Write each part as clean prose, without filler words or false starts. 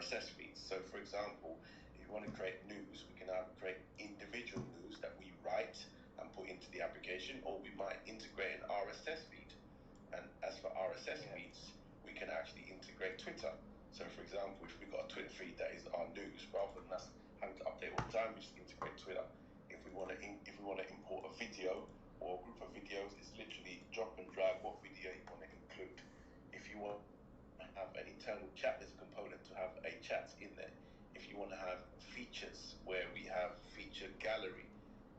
RSS feeds. So for example, if you want to create news, we can either create individual news that we write and put into the application, or we might integrate an RSS feed. And as for RSS feeds, we can actually integrate Twitter. So for example, if we've got a Twitter feed that is our news, rather than us having to update all the time, we just integrate Twitter. If we want to import a video or a group of videos, it's literally drop and drag what video you want to include. If you want to have an internal chat, there's a component to have a chat in there. If you want to have features where we have featured gallery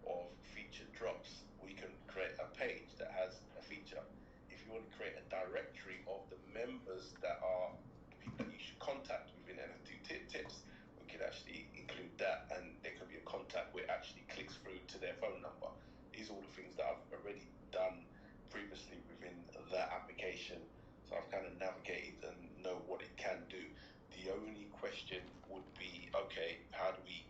of featured drops, we can create a page that has a feature. If you want to create a directory of the members that are people that you should contact within NFT tips, we could actually include that, and there could be a contact where it actually clicks through to their phone number. These are all the things that I've already done previously within that application. So I've kind of navigated and know what it can do. The only question would be, okay, how do we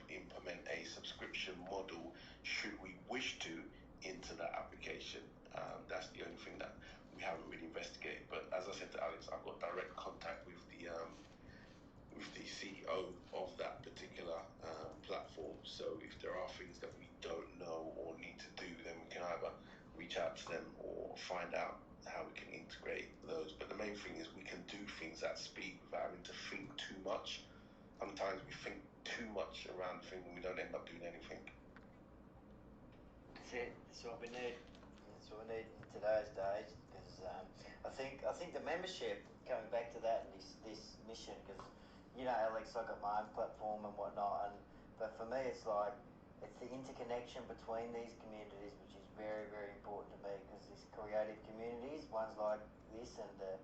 implement a subscription model, should we wish to, into that application? That's the only thing that we haven't really investigated. But as I said to Alex, I've got direct contact with the CEO of that particular platform. So if there are things that we don't know or need to do, then we can either reach out to them or find out how we can integrate those. But the main thing is we can do things at speed without having to think too much. Sometimes we think too much around the thing and we don't end up doing anything. That's it. That's what we need. That's what we need in today's days. Because I think the membership, coming back to that and this mission, because you know, Alex, I got my own platform and whatnot, but for me, it's the interconnection between these communities, which is very, very important to me, because these creative communities, ones like this, and the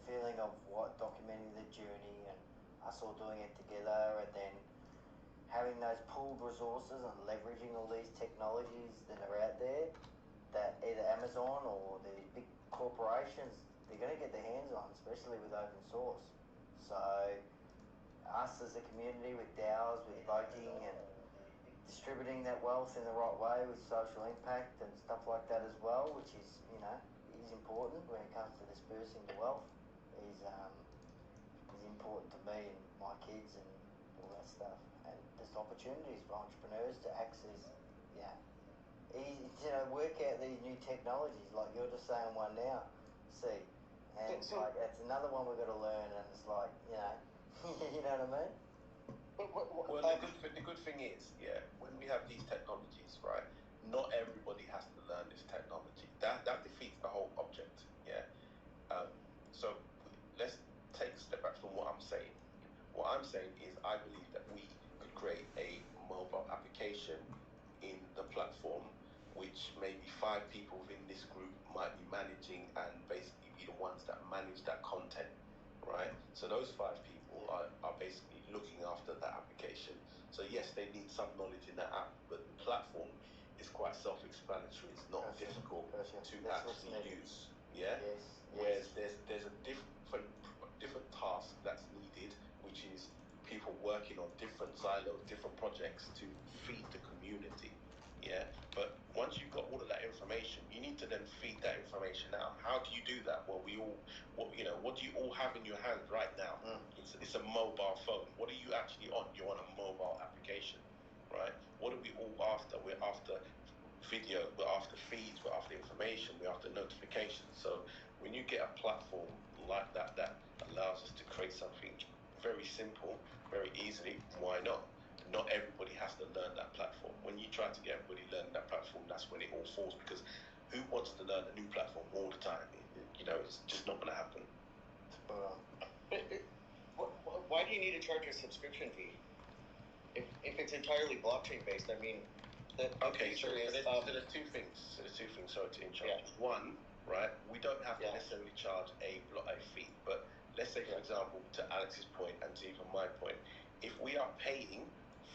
feeling of documenting the journey and us all doing it together, and then having those pooled resources and leveraging all these technologies that are out there, that either Amazon or the big corporations, they're going to get their hands on, especially with open source. So us as a community with DAOs, with voting and distributing that wealth in the right way with social impact and stuff like that as well, which is, you know, is important when it comes to dispersing the wealth, is important to me and my kids and all that stuff. And there's opportunities for entrepreneurs to access, work out these new technologies, like you're just saying one now, see. And like, that's another one we've got to learn, and it's like, you know, you know what I mean? Well, the good thing is, when we have these technologies, right, not everybody has to learn this technology. That defeats the whole object, so let's take a step back from what I'm saying. What I'm saying is I believe that we could create a mobile application in the platform, which maybe 5 people within this group might be managing, and basically be the ones that manage that content, right? So those 5 people are basically looking after that application. So yes, they need some knowledge in that app, but the platform is quite self-explanatory. It's not difficult to actually use. Yes. Whereas there's a different task that's needed, which is people working on different silos, different projects to feed the community. But once you've got all of that information, you need to then feed that information out. How do you do that? Well, what do you all have in your hand right now? It's a mobile phone. What are you actually on? You're on a mobile application, right? What are we all after? We're after video, we're after feeds, we're after information, we're after notifications. So when you get a platform like that allows us to create something very simple, very easily, why not? Not everybody has to learn that platform. When you try to get everybody learning that platform, that's when it all falls, because who wants to learn a new platform all the time? It's just not going to happen. Why do you need to charge a subscription fee? If it's entirely blockchain based, I mean... So there's 2 things. There's 2 things, sorry to interrupt. One, right, we don't have to necessarily charge a fee, but let's say, for example, to Alex's point and to even my point, if we are paying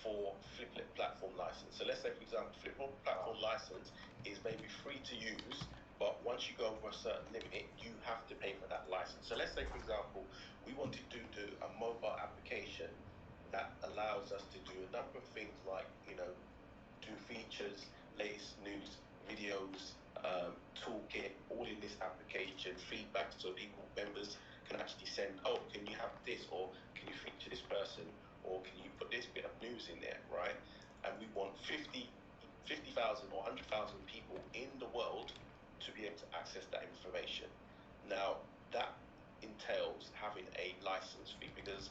for Fliplet platform license, so let's say, for example, Fliplet platform license is maybe free to use, but once you go over a certain limit, you have to pay for that license. So let's say, for example, we wanted to do a mobile application that allows us to do a number of things like, do features, latest news, videos, toolkit, all in this application, feedback, so members can actually send, can you have this, or can you person, or can you put this bit of news in there, right? And we want 50,000 or 100,000 people in the world to be able to access that information. Now, that entails having a license fee, because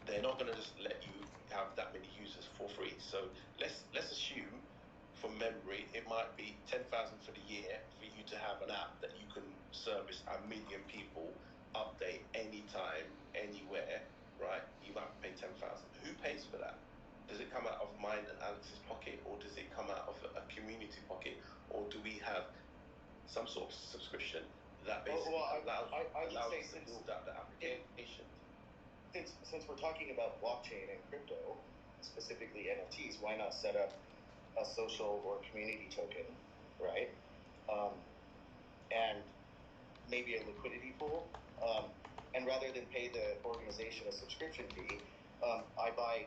they're not going to just let you have that many users for free. So let's assume, from memory, it might be 10,000 for the year for you to have an app that you can service 1 million people, update anytime, anywhere, right? You might pay 10,000. Who pays for that? Does it come out of mine and Alex's pocket, or does it come out of a community pocket, or do we have some sort of subscription that basically allows us to build out the application? Since we're talking about blockchain and crypto, specifically NFTs, why not set up a social or community token, right? And maybe a liquidity pool. And rather than pay the organization a subscription fee, I buy,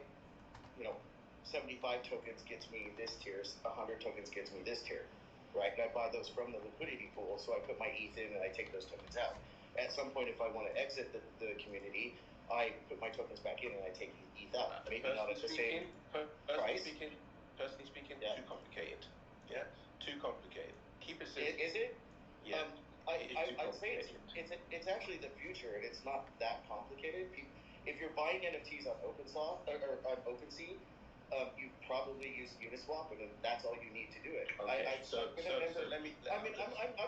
75 tokens gets me this tier, 100 tokens gets me this tier, right? And I buy those from the liquidity pool, so I put my ETH in and I take those tokens out. At some point, if I want to exit the community, I put my tokens back in and I take ETH out. Maybe not at the same price. Personally speaking, too complicated. Yeah, too complicated. Keep it simple. Is it? Yeah. I'd say it's actually the future, and it's not that complicated. If you're buying NFTs on OpenSea, you probably use Uniswap, and then that's all you need to do it. Okay. So let me. I'm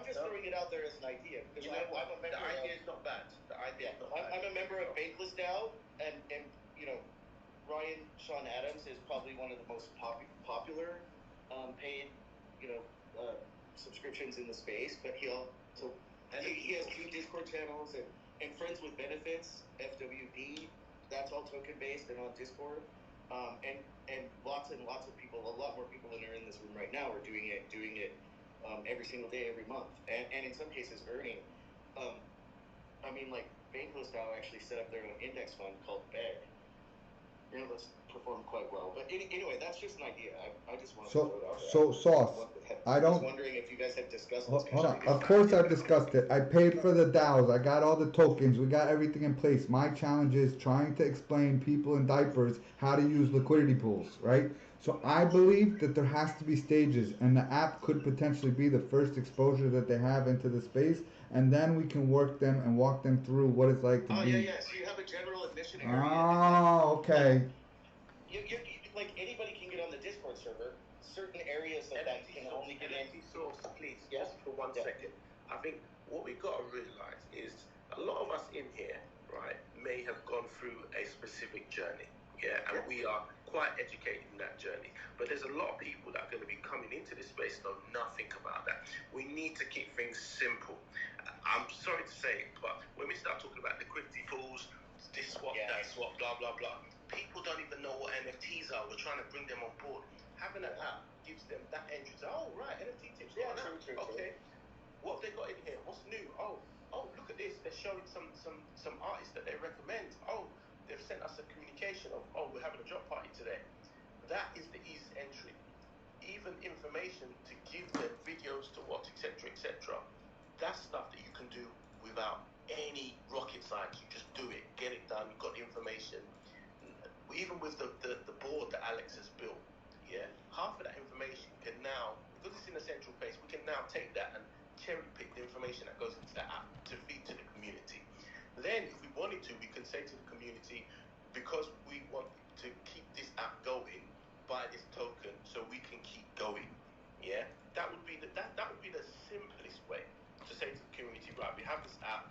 just throwing it out there as an idea, because I'm a member. The idea is not bad. I'm a member of Bankless DAO, and Ryan Sean Adams is probably one of the most popular paid subscriptions in the space, but he has 2 Discord channels and Friends with Benefits, FWB. That's all token based and on Discord. And lots of people, a lot more people than are in this room right now, are doing it every single day, every month, and in some cases earning. Like Bankless DAO actually set up their own index fund called BEG. That's performed quite well. But anyway, that's just an idea. I just want to throw it out there. So Sauce, I was wondering if you guys have discussed this. Hold on. Of course I've discussed it. I paid for the DAOs. I got all the tokens. We got everything in place. My challenge is trying to explain people in diapers how to use liquidity pools, right? So I believe that there has to be stages, and the app could potentially be the first exposure that they have into the space, and then we can work them and walk them through what it's like to be. Yeah. So you have a general admission area. Oh, okay. You like anybody can get on the Discord server. Certain areas of that you can only get in. Source, please, just for 1 second. I think what we've got to realize is a lot of us in here, right, may have gone through a specific journey. Yeah, and we are quite educated in that journey. But there's a lot of people that are going to be coming into this space know nothing about that. We need to keep things simple. I'm sorry to say it, but when we start talking about liquidity pools, this swap, that swap, blah, blah, blah, people don't even know what NFTs are. We're trying to bring them on board. Having an app gives them that entry to, oh, right, NFT tips. Yeah, true. Okay. What have they got in here? What's new? Oh, look at this. They're showing some artists that they recommend. Oh, they've sent us a communication of, we're having a drop party today. That is the easy entry. Even information to give them videos to watch, etc., etc. That's stuff that you can do without any rocket science. You just do it, get it done. You've got the information. Even with the board that Alex has built, half of that information can now, because it's in a central place, we can now take that and cherry pick the information that goes into the app to feed to the community. Then, if we wanted to, we can say to the community, because we want to keep this app going, buy this token so we can keep going. Yeah, that would be the simplest way to say to the community, right? We have this app,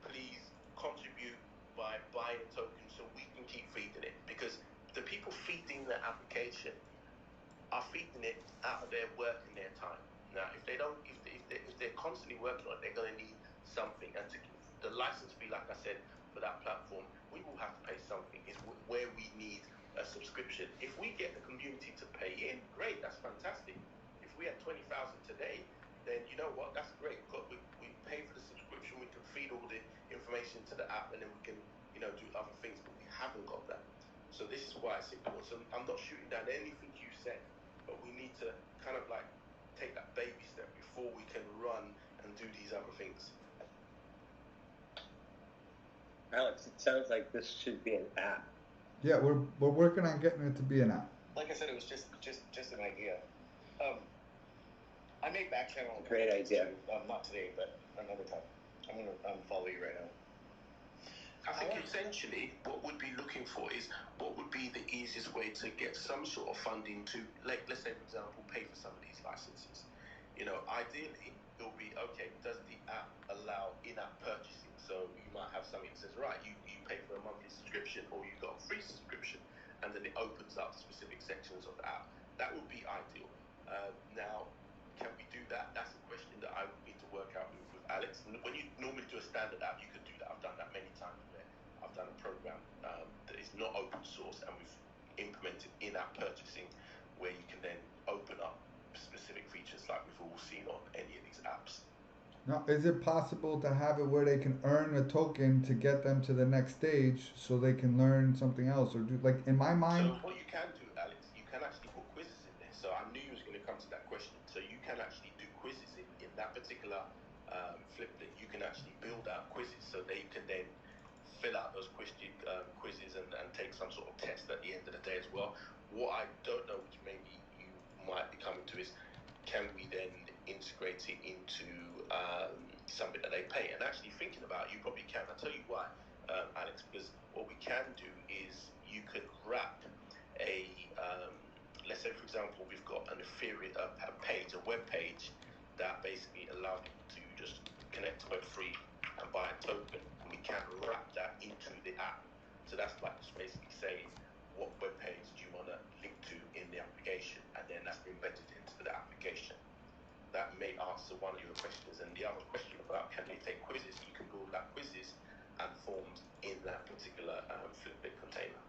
please contribute by buying a token so we can keep feeding it, because the people feeding the application are feeding it out of their work and their time. Now, if they're constantly working on it, they're going to need something. And the license fee, like I said, for that platform, we will have to pay something. Is where we need a subscription. If we get the community to pay in, great, that's fantastic. If we had 20,000 today, then you know what, that's great. We pay for the subscription, we can feed all the information to the app, and then we can do other things. But we haven't got that. So this is why it's important. So I'm not shooting down anything you said, but we need to kind of like take that baby step before we can run and do these other things. Alex, it sounds like this should be an app Yeah, we're working on getting it to be an app. Like I said, it was just an idea. I may back channel. Great idea. Not today, but another time. I'm gonna follow you right now. I think essentially what we'd be looking for is what would be the easiest way to get some sort of funding to, like, let's say, for example, pay for some of these licenses. You know, ideally, it'll be, okay, does the app allow in-app purchasing? So you might have something that says, right, you pay for a monthly subscription or you got a free subscription, and then it opens up specific sections of the app. That would be ideal. Now, can we do that? That's a question that I would need to work out with Alex. And when you normally do a standard app, you could do that. I've done that many times where I've done a program that is not open source, and we've implemented in-app purchasing where you can then open up specific features like we've all seen on any of these apps. Now, is it possible to have it where they can earn a token to get them to the next stage so they can learn something else, or do, like, in my mind? So what you can do, Alex, you can actually put quizzes in there. So I knew you was going to come to that question. So you can actually do quizzes in that particular fliplet. You can actually build out quizzes so they can then fill out those quizzes and take some sort of test at the end of the day as well. What I don't know, which maybe you might be coming to, is can we then integrate it into something that they pay? And actually thinking about it, you probably can. I'll tell you why, Alex, because what we can do is you could wrap a, let's say, for example, we've got an Ethereum page, a web page that basically allows people to just connect to Web3 and buy a token. And we can wrap that into the app. So that's like just basically saying, what web page do you want to link to in the application? And then that's embedded into the application. That may answer one of your questions. And the other question about can they take quizzes, you can build out quizzes and forms in that particular Flipbit container.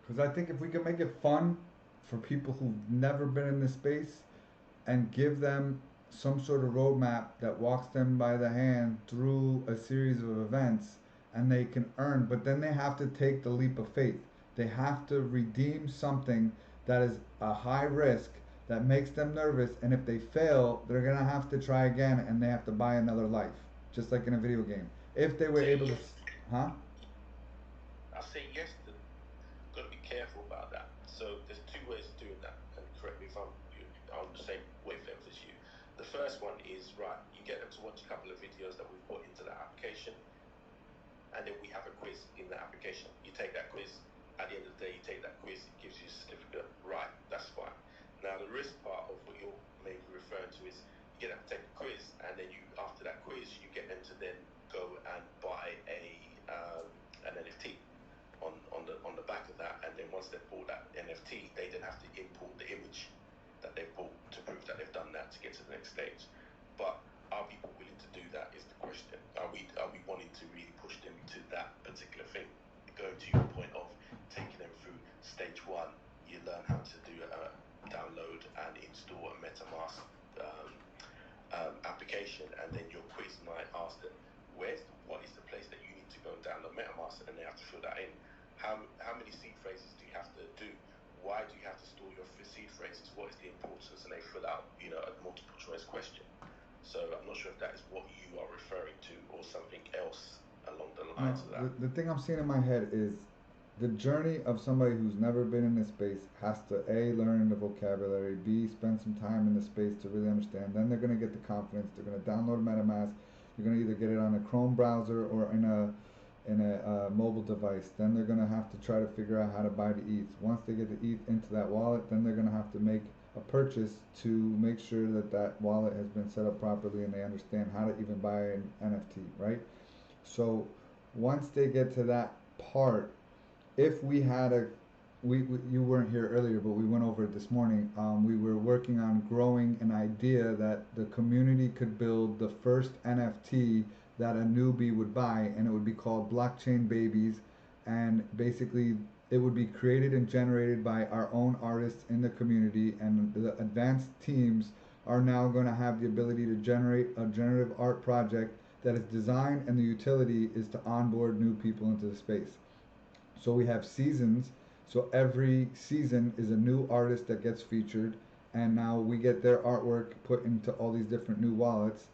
Because I think if we can make it fun for people who've never been in this space and give them some sort of roadmap that walks them by the hand through a series of events, and they can earn, but then they have to take the leap of faith. They have to redeem something that is a high risk that makes them nervous, and if they fail, they're gonna have to try again and they have to buy another life, just like in a video game. If they were able to, huh? I'll say yes to, got to be careful about that. So there's two ways of doing that, and correct me if I'm on the same wavelength as you. The first one is, right, you get them to watch a couple of videos that we've put into the application, and then we have a quiz in the application. You take that quiz, at the end of the day, you take that quiz, it gives you a certificate, right, that's fine. Now the risk part of what you're maybe referring to is you get them to take a quiz, and then you, after that quiz, you get them to then go and buy an NFT on the back of that, and then once they've bought that NFT, they then have to import the image that they've bought to prove that they've done that to get to the next stage. But are people willing to do that is the question. Are we wanting to really push them to that particular thing? Going to your point of taking them through stage one, you learn how to do download and install a MetaMask application, and then your quiz might ask them, what is the place that you need to go and download MetaMask, and they have to fill that in. How many seed phrases do you have to do? Why do you have to store your seed phrases? What is the importance? And they fill out, a multiple choice question. So I'm not sure if that is what you are referring to or something else along the lines of that. The thing I'm seeing in my head is the journey of somebody who's never been in this space has to A, learn the vocabulary, B, spend some time in the space to really understand. Then they're going to get the confidence. They're going to download MetaMask. You're going to either get it on a Chrome browser or in a mobile device. Then they're going to have to try to figure out how to buy the ETH. Once they get the ETH into that wallet, then they're going to have to make a purchase to make sure that that wallet has been set up properly and they understand how to even buy an NFT, right? So once they get to that part, if we had you weren't here earlier, but we went over it this morning. We were working on growing an idea that the community could build the first NFT that a newbie would buy, and it would be called Blockchain Babies, and basically it would be created and generated by our own artists in the community, and the advanced teams are now going to have the ability to generate a generative art project that is designed, and the utility is to onboard new people into the space. So we have seasons, so every season is a new artist that gets featured, and now we get their artwork put into all these different new wallets,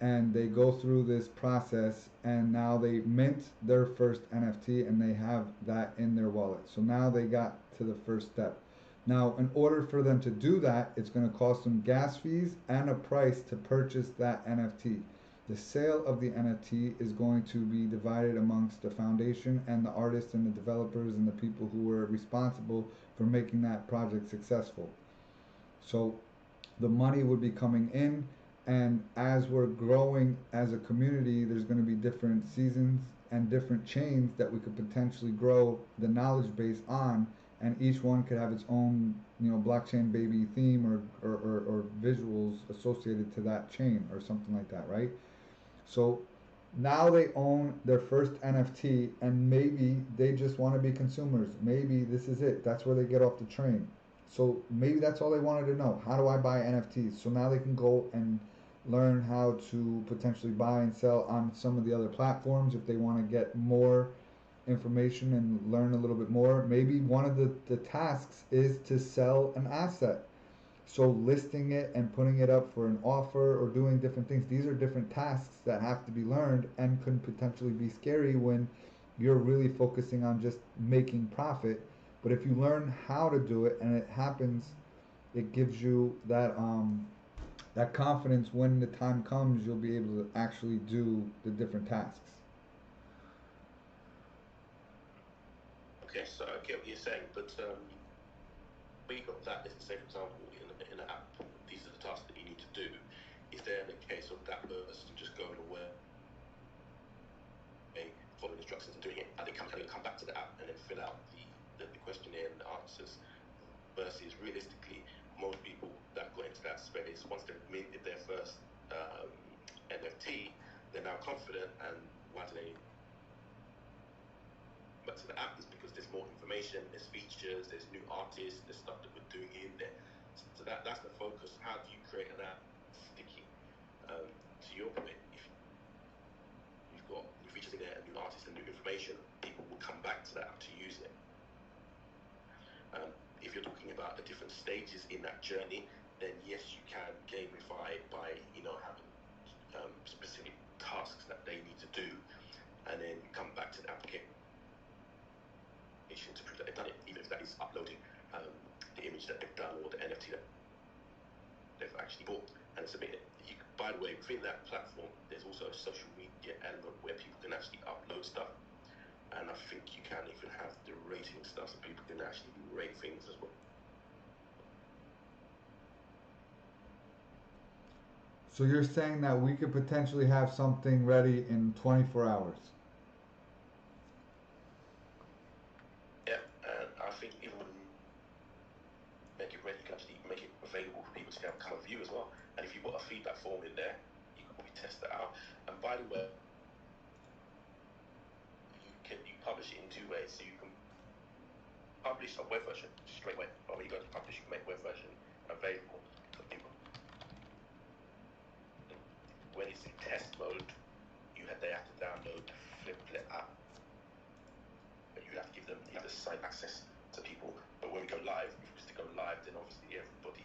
and they go through this process, and now they mint their first NFT and they have that in their wallet. So now they got to the first step. Now, in order for them to do that, it's going to cost them gas fees and a price to purchase that NFT. The sale of the NFT is going to be divided amongst the foundation and the artists and the developers and the people who were responsible for making that project successful. So the money would be coming in, and as we're growing as a community, there's going to be different seasons and different chains that we could potentially grow the knowledge base on, and each one could have its own, blockchain baby theme or visuals associated to that chain or something like that, right? So now they own their first NFT, and maybe they just want to be consumers. Maybe this is it. That's where they get off the train. So maybe that's all they wanted to know. How do I buy NFTs? So now they can go and learn how to potentially buy and sell on some of the other platforms if they want to get more information and learn a little bit more. Maybe one of the tasks is to sell an asset. So listing it and putting it up for an offer or doing different things. These are different tasks that have to be learned and can potentially be scary when you're really focusing on just making profit. But if you learn how to do it and it happens, it gives you that that confidence when the time comes, you'll be able to actually do the different tasks. Okay, so I get what you're saying, but we got that, let's say, for example, in an app, these are the tasks that you need to do. Is there a case of that person just going away, following instructions and doing it, and they come back to the app and then fill out the questionnaire and the answers, versus realistically, most people that got into that space, once they've minted their first NFT, they're now confident, and why do they back to the app? Is because there's more information, there's features, there's new artists, there's stuff that we're doing in there. So that's the focus. How do you create an app sticky? To your point, if you've got new features in there and new artists and new information, people will come back to that app to use it. If you're talking about the different stages in that journey, then yes, you can gamify by having specific tasks that they need to do, and then come back to the application to prove that they've done it, even if that is uploading the image that they've done or the NFT that they've actually bought and submit it. By the way, within that platform, there's also a social media element where people can actually upload stuff, and I think you can even have the rating stuff so people can actually rate things as well. So you're saying that we could potentially have something ready in 24 hours? Yeah, and I think even when you make it ready, you can actually make it available for people to come and view as well. And if you've got a feedback form in there, you can probably test that out. And by the way, you publish it in two ways. So you can publish a web version straight away, or when you go to publish, you can make web version available for people. When it's in test mode, they have to download the Fliplet app, but you have to give them the other site access to people. But when we go live, if we to go live, then obviously everybody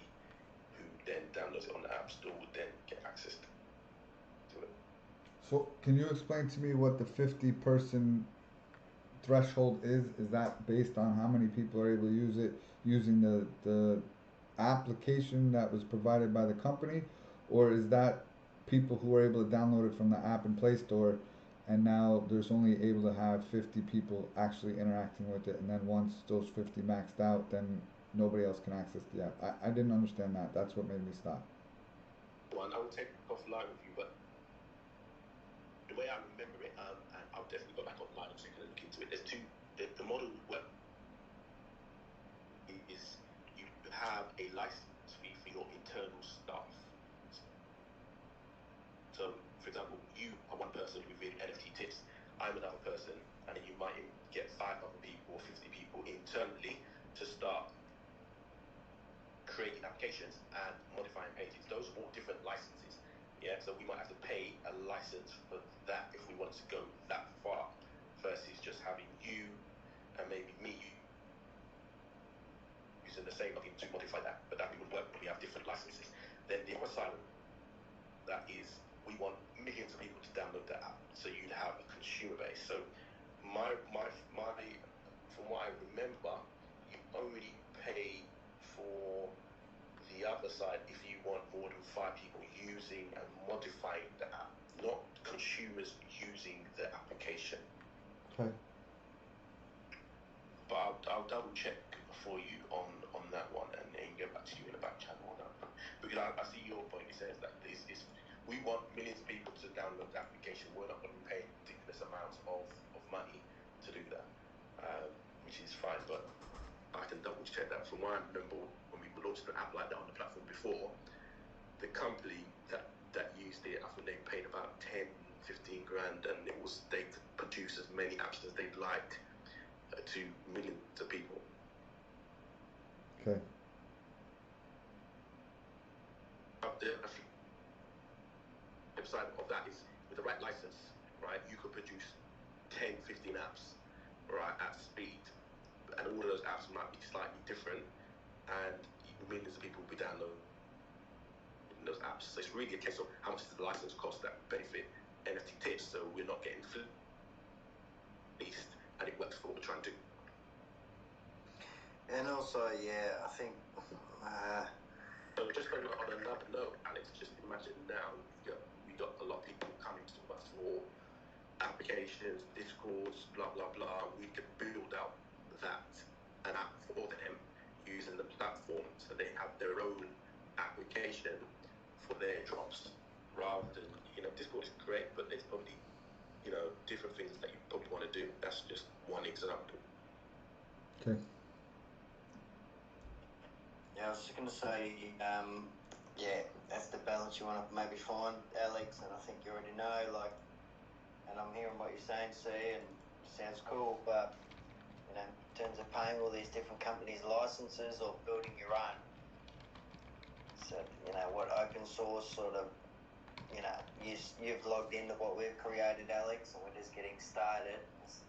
who then downloads it on the App Store would then get access to it. So can you explain to me what the 50-person threshold is? Is that based on how many people are able to use it using the application that was provided by the company, or is that people who are able to download it from the app and Play Store, and now there's only able to have 50 people actually interacting with it, and then once those 50 maxed out, then nobody else can access the app? I didn't understand that. That's what made me stop. One, I will take offline with you, but the way I remember it, and I'll definitely go back online and take a look into it. There's two. The model work is you have a license fee for your internal staff. So, for example, you are one person within NFT tips. I'm another person, and then you might get 5 other people or 50 people internally to start creating applications and modifying pages. Those are all different licenses. Yeah, so we might have to pay a license for that if we wanted to go that far, versus just having you and maybe me using the same login to modify that. But that would work when we have different licenses. Then the other side of that is we want millions of people to download that app. So you'd have a consumer base. So my from what I remember, you only pay for the other side if you want more than 5 people using and modifying the app, not consumers using the application. Okay. But I'll double check for you on that one and get back to you in the back channel on that. Because I see your point. It says that we want millions of people to download the application. We're not going to pay ridiculous amounts of money to do that, which is fine. But I can double check that. From what I remember, when we launched an app like that on the platform before, the company that used it, I think they paid about 10-15 grand, and they could produce as many apps as they'd like to millions of people. Okay. The flip side of that is, with the right license, right, you could produce 10-15 apps, right, at speed, and all of those apps might be slightly different, and millions of people will be downloading those apps. So it's really a case of how much does the license cost that benefit NFT tips, so we're not getting fleeced, and it works for what we're trying to do. And also, yeah, I think. So just on another note, Alex, just imagine now we got a lot of people coming to us for applications, discourse, blah blah blah. We could build out an app for them using the platform, so they have their own application for their drops, rather than Discord is great, but there's probably different things that you probably want to do. That's just one example. Okay. Yeah, I was just going to say, yeah, that's the balance you want to maybe find, Alex, and I think you already know, and I'm hearing what you're saying, see, and it sounds cool, but, in terms of paying all these different companies licenses or building your own, so, what open source sort of, you've logged into what we've created, Alex, and we're just getting started.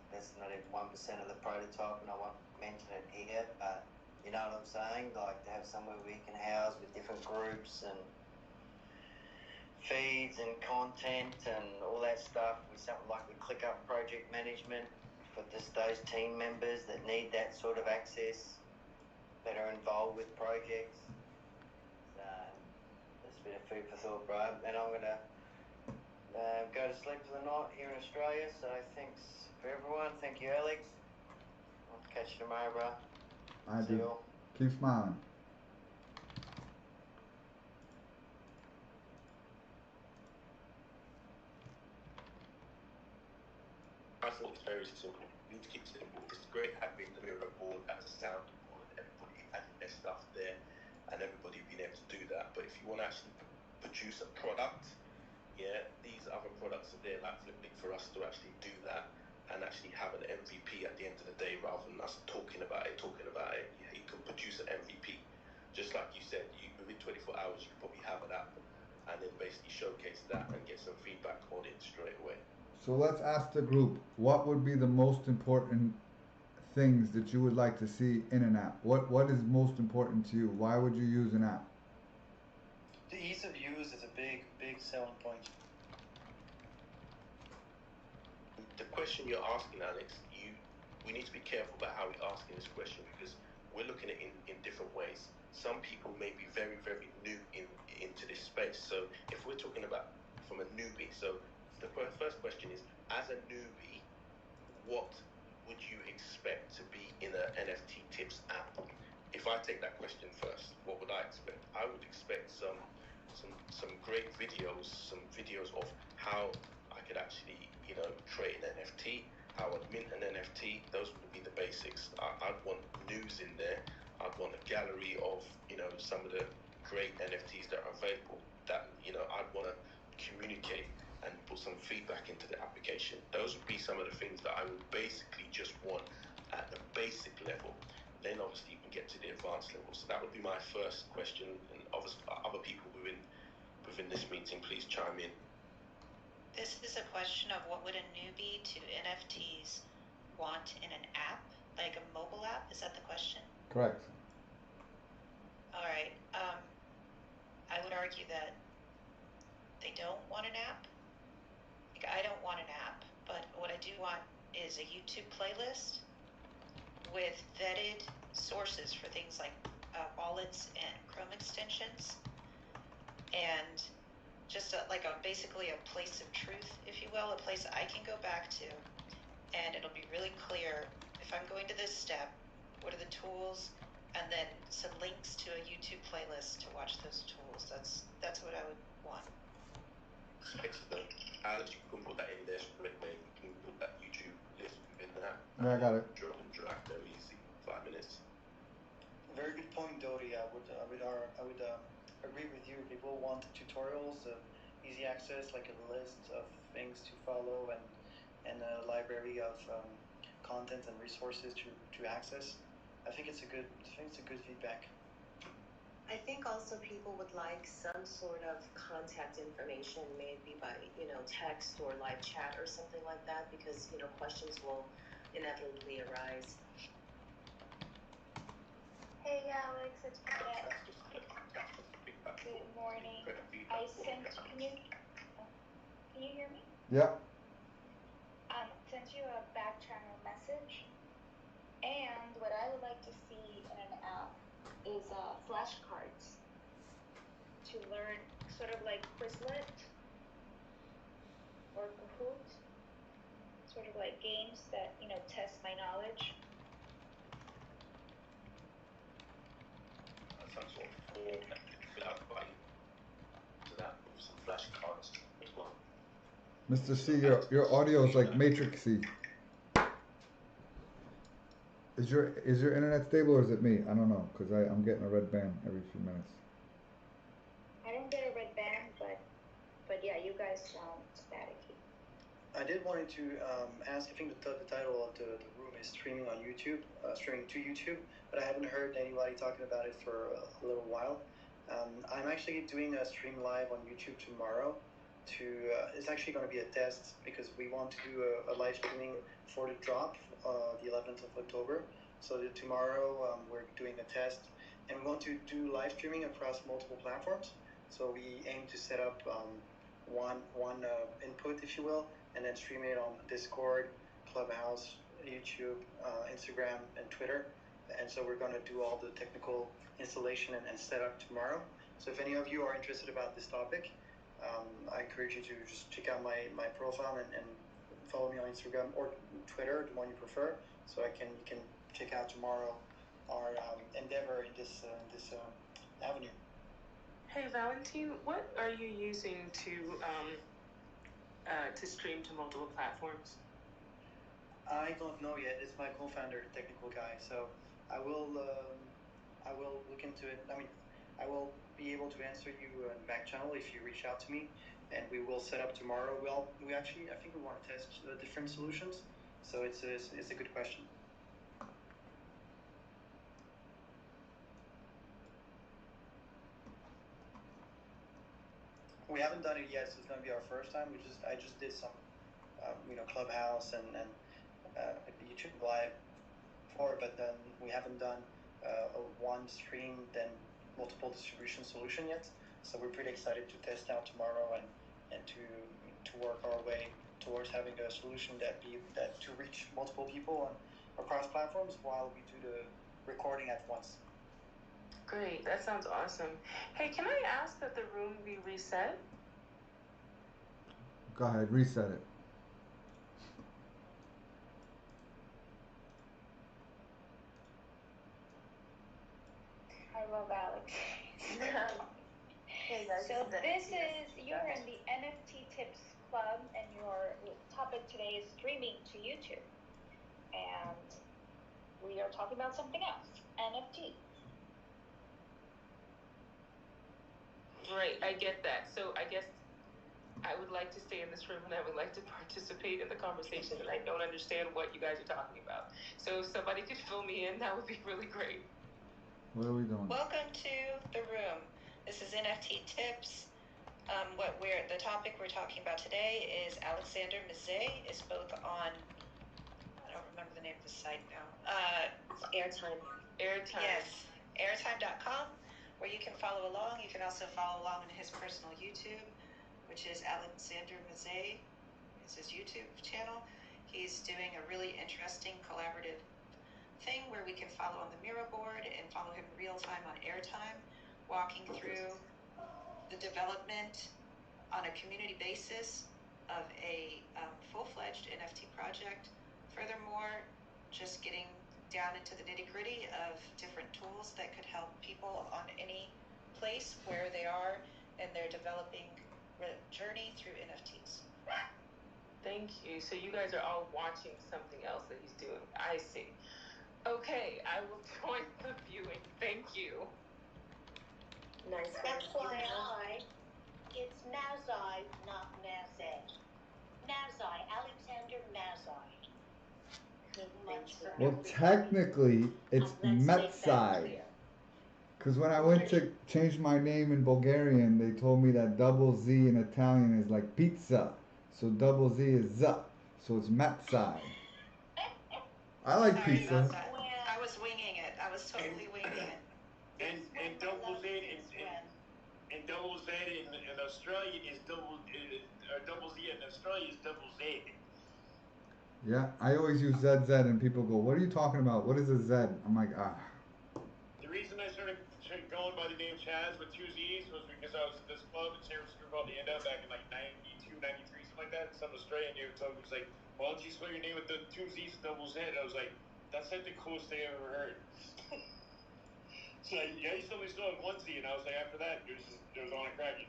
That's not even 1% of the prototype, and I won't mention it here, but you know what I'm saying? Like, to have somewhere we can house with different groups and feeds and content and all that stuff, with something like the ClickUp project management for just those team members that need that sort of access, that are involved with projects. So that's a bit of food for thought, bro. And I'm going to go to sleep for the night here in Australia. So thanks for everyone. Thank you, Alex. I'll catch you tomorrow, bro. I do. Keep smiling. I thought it's very simple. We need to keep it simple. It's great having the mirror board as a sound board, and everybody having their stuff there, and everybody being able to do that. But if you want to actually produce a product, these other products are there, like Flippic, for us to actually do that and actually have an MVP at the end of the day, rather than us talking about it. Yeah, you can produce an MVP. Just like you said, within 24 hours, you can probably have an app and then basically showcase that and get some feedback on it straight away. So let's ask the group, what would be the most important things that you would like to see in an app? What is most important to you? Why would you use an app? The ease of use is a big selling point. The question you're asking, Alex, we need to be careful about how we're asking this question, because we're looking at it in different ways. Some people may be very, very new into this space. So if we're talking about from a newbie, so the first question is, as a newbie, what would you expect to be in an NFT tips app? If I take that question first, what would I expect? I would expect some great videos, some videos of how I could actually, trade an NFT, how I'd mint an NFT. Those would be the basics. I'd want news in there. I'd want a gallery of, some of the great NFTs that are available, that, I'd want to communicate and put some feedback into the application. Those would be some of the things that I would basically just want at the basic level. Then obviously you can get to the advanced level. So that would be my first question, and obviously other people within this meeting, please chime in. This is a question of what would a newbie to NFTs want in an app, like a mobile app? Is that the question? Correct. All right. I would argue that they don't want an app. Like, I don't want an app, but what I do want is a YouTube playlist with vetted sources for things like wallets and Chrome extensions, and just basically a place of truth, if you will, a place I can go back to, and it'll be really clear if I'm going to this step, what are the tools, and then some links to a YouTube playlist to watch those tools. That's what I would want. Excellent. Alex, you can put that in there straight away. You can put that YouTube list within that. Yeah, I got it. Drag and drag, very easy. 5 minutes. Very good point, Dodi. I would agree with you. People want tutorials, easy access, like a list of things to follow, and a library of content and resources to access. I think it's a good feedback. I think also people would like some sort of contact information, maybe by, text or live chat or something like that, because, questions will inevitably arise. Hey Alex, it's Burnett. Good morning. I sent, can you hear me? Yeah. Sent you a back channel message, and what I would like to see in an app is flashcards to learn, sort of like Quizlet or Kahoot, sort of like games that, test my knowledge. Some sort of form that you can fill out by so that with some flashcards as well. Mr. C, your audio is like matrixy. Is your internet stable or is it me? I don't know, because I'm getting a red band every few minutes. I don't get a red band, but yeah, you guys sound staticky. I did wanted to ask. I think the title of the room is streaming on YouTube, streaming to YouTube, but I haven't heard anybody talking about it for a little while. I'm actually doing a stream live on YouTube tomorrow. It's actually going to be a test because we want to do a live streaming for the drop, the 11th of October. So tomorrow we're doing a test, and we want to do live streaming across multiple platforms. So we aim to set up one input, if you will, and then stream it on Discord, Clubhouse, YouTube, Instagram, and Twitter. And so we're going to do all the technical installation and setup tomorrow. So if any of you are interested about this topic, I encourage you to just check out my profile and follow me on Instagram or Twitter, the one you prefer, so you can check out tomorrow our endeavor in this avenue. Hey Valentine, what are you using to stream to multiple platforms? I don't know yet. It's my co-founder, the technical guy. So I will look into it. I mean, I will be able to answer you in back channel if you reach out to me, and we will set up tomorrow. We actually, I think we want to test different solutions. So it's a good question. We haven't done it yet, so it's going to be our first time. I just did some, Clubhouse and YouTube Live before, but then we haven't done a one stream then multiple distribution solution yet. So we're pretty excited to test out tomorrow and to work our way towards having a solution that to reach multiple people across platforms while we do the recording at once. Great, that sounds awesome. Hey, can I ask that the room be reset? Go ahead, reset it. I love Alex. Hey guys, So you're in the NFT Tips Club, and your topic today is streaming to YouTube. And we are talking about something else, NFT. Right, I get that. So I guess I would like to stay in this room and I would like to participate in the conversation, and I don't understand what you guys are talking about. So if somebody could fill me in, that would be really great. What are we doing? Welcome to the room. This is NFT Tips. The topic we're talking about today is Alexander Mizet is both on, I don't remember the name of the site now. Airtime. Yes, airtime.com, where you can follow along. You can also follow along on his personal YouTube, which is Alexander Mizet. It's his YouTube channel. He's doing a really interesting collaborative thing where we can follow on the Miro board and follow him real time on airtime, walking through the development on a community basis of a full-fledged NFT project. Furthermore, just getting down into the nitty-gritty of different tools that could help people on any place where they are in their developing journey through NFTs. Thank you. So you guys are all watching something else that he's doing. I see. Okay, I will join the viewing. Thank you. Nice. FYI, it's Mazai, not Mazay. Mazai, Alexander Mazai. Well, technically, it's Metsai. Because when I went to change my name in Bulgarian, they told me that double Z in Italian is like pizza. So double Z is Z. So it's Metsai. I like Sorry pizza. about that. I was winging it. I was totally winging it. And double Z and double Z in Australia is double Z in Australia is double Z. Yeah, I always use ZZ and people go, what are you talking about? What is a Z? I'm like, The reason I started going by the name Chaz with two Z's was because I was at this club in San Francisco called the End Up back in like 92, 93, something like that. Some Australian dude told me, was like, why don't you spell your name with the two Z's and double Z? And I was like, that's like the coolest thing I've ever heard. So yeah, you still have one Z, and I was like, after that, it was on a cracking.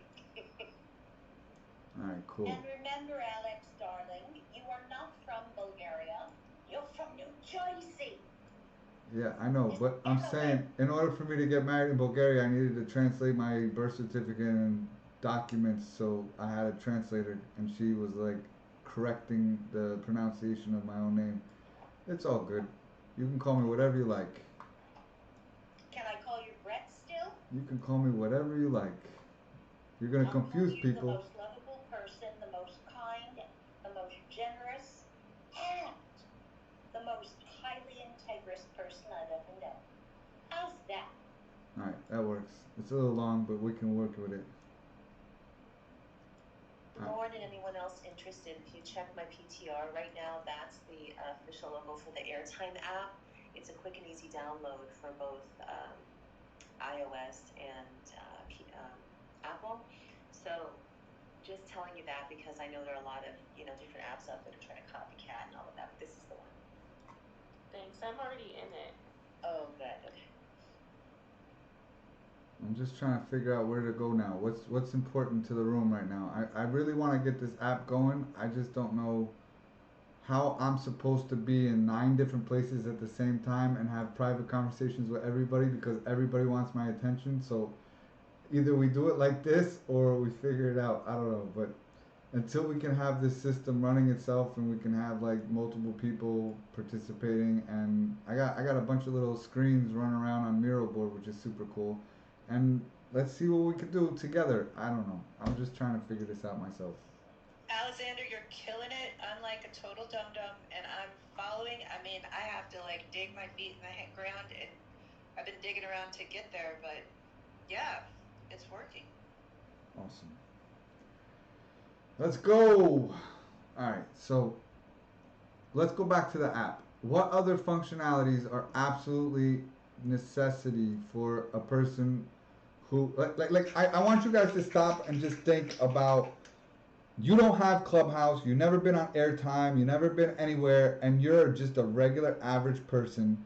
Alright, cool. And remember, Alex, darling, you are not from Bulgaria. You're from New Jersey. Yeah, I know, but I'm saying, in order for me to get married in Bulgaria, I needed to translate my birth certificate and documents, so I had a translator, and she was like correcting the pronunciation of my own name. It's all good. You can call me whatever you like. Can I call you Brett still? You can call me whatever you like. You're gonna confuse I'll call you people. the most lovable person, the most kind, the most generous, and the most highly integrous person I've ever known. How's that? Alright, that works. It's a little long, but we can work with it. More than anyone else interested, if you check my PTR right now, that's the official logo for the Airtime app. It's a quick and easy download for both iOS and Apple. So just telling you that because I know there are a lot of different apps out there to try to copycat and all of that, but this is the one. Thanks. I'm already in it. Oh, good. Okay. I'm just trying to figure out where to go now. What's important to the room right now? I really want to get this app going. I just don't know how I'm supposed to be in 9 different places at the same time and have private conversations with everybody because everybody wants my attention. So either we do it like this or we figure it out. I don't know. But until we can have this system running itself and we can have like multiple people participating, and I got a bunch of little screens running around on Miro board, which is super cool. And let's see what we can do together. I don't know. I'm just trying to figure this out myself. Alexander, you're killing it, unlike a total dum-dum, and I'm following. I mean, I have to like dig my feet in the ground, and I've been digging around to get there, but yeah, it's working. Awesome. Let's go. Alright, so let's go back to the app. What other functionalities are absolutely necessity for a person who I want you guys to stop and just think about, you don't have Clubhouse, you've never been on Airtime, you've never been anywhere, and you're just a regular average person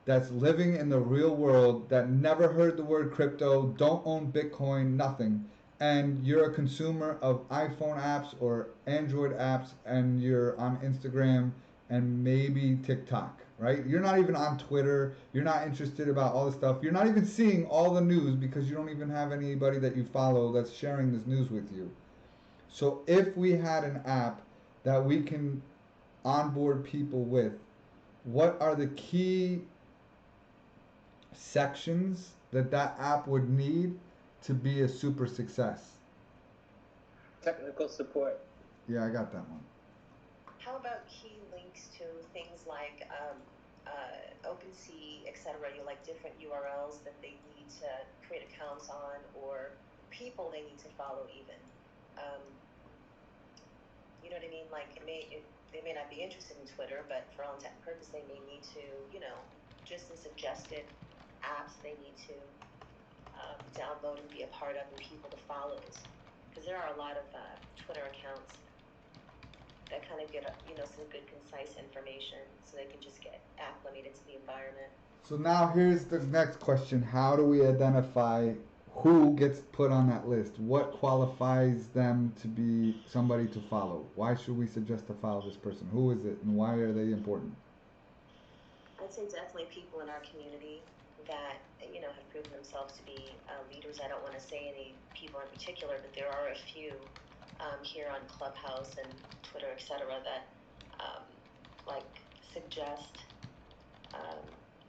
that's living in the real world, that never heard the word crypto, don't own Bitcoin, nothing, and you're a consumer of iPhone apps or Android apps, and you're on Instagram and maybe TikTok, right? You're not even on Twitter, you're not interested about all this stuff, you're not even seeing all the news because you don't even have anybody that you follow that's sharing this news with you. So if we had an app that we can onboard people with, what are the key sections that app would need to be a super success? Technical support. Yeah, I got that one. How about key links to things like OpenSea, etc.? You like different URLs that they need to create accounts on, or people they need to follow even. You know what I mean? Like they may not be interested in Twitter, but for all intent and purpose, they may need to, just the suggested apps they need to download and be a part of, and people to follow. Because there are a lot of Twitter accounts that kind of get some good concise information, so they can just get acclimated to the environment. So now here's the next question: how do we identify who gets put on that list? What qualifies them to be somebody to follow? Why should we suggest to follow this person? Who is it, and why are they important? I'd say definitely people in our community that have proven themselves to be leaders. I don't want to say any people in particular, but there are a few here on Clubhouse and Twitter, etc., that suggest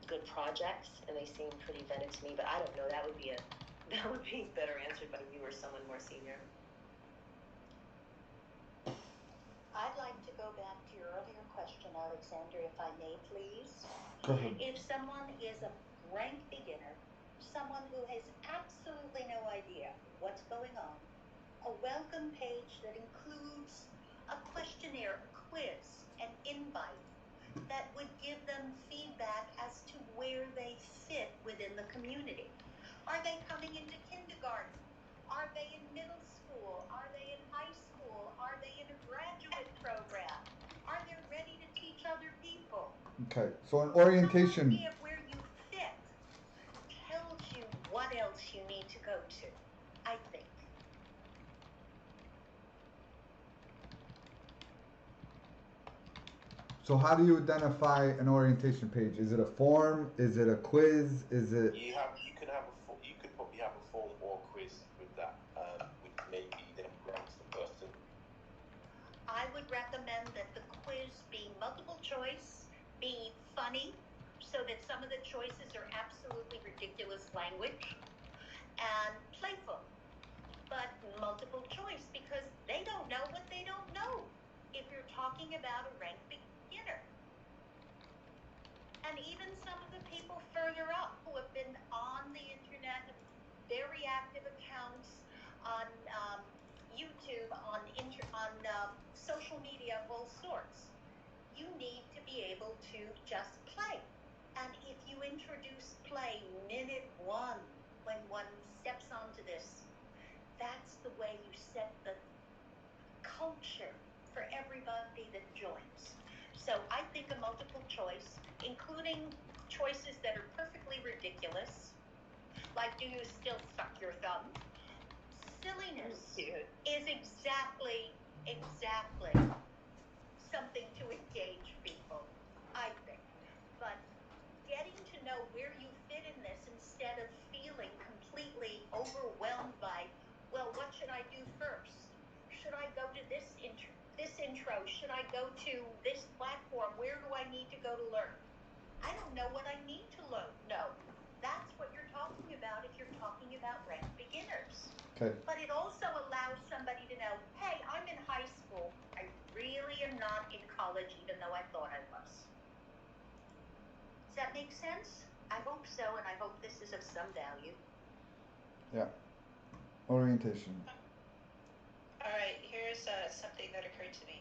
good projects, and they seem pretty vetted to me. But I don't know. That would be better answered by you or someone more senior. I'd like to go back to your earlier question, Alexander, if I may, please. Go ahead. If someone is a rank beginner, someone who has absolutely no idea what's going on, a welcome page that includes a questionnaire, a quiz, an invite that would give them feedback as to where they fit within the community. Are they coming into kindergarten? Are they in middle school? Are they in high school? Are they in a graduate program? Are they ready to teach other people? Okay, so an orientation. Some idea of where you fit tells you what else you need to go to, I think. So how do you identify an orientation page? Is it a form? Is it a quiz? Is it? You could probably have a form or a quiz with that, which maybe then ranks the person. I would recommend that the quiz be multiple choice, be funny, so that some of the choices are absolutely ridiculous language, and playful, but multiple choice, because they don't know what they don't know if you're talking about a ranked beginner. And even some of the people further up who have been on the internet, very active accounts on YouTube, on social media of all sorts, you need to be able to just play. And if you introduce play minute one, when one steps onto this, that's the way you set the culture for everybody that joins. So I think a multiple choice, including choices that are perfectly ridiculous, like do you still suck your thumb? Silliness is exactly something to engage people, I think. But getting to know where you fit in this instead of feeling completely overwhelmed by, well, what should I do first? Should I go to this intro? Should I go to this platform? Where do I need to go to learn? I don't know what I need to learn. No, that's what you're talking about if you're talking about ranked beginners. Okay. But it also allows somebody to know, hey, I'm in high school. I really am not in college, even though I thought I was. Does that make sense? I hope so, and I hope this is of some value. Yeah. Orientation. All right, here's something that occurred to me.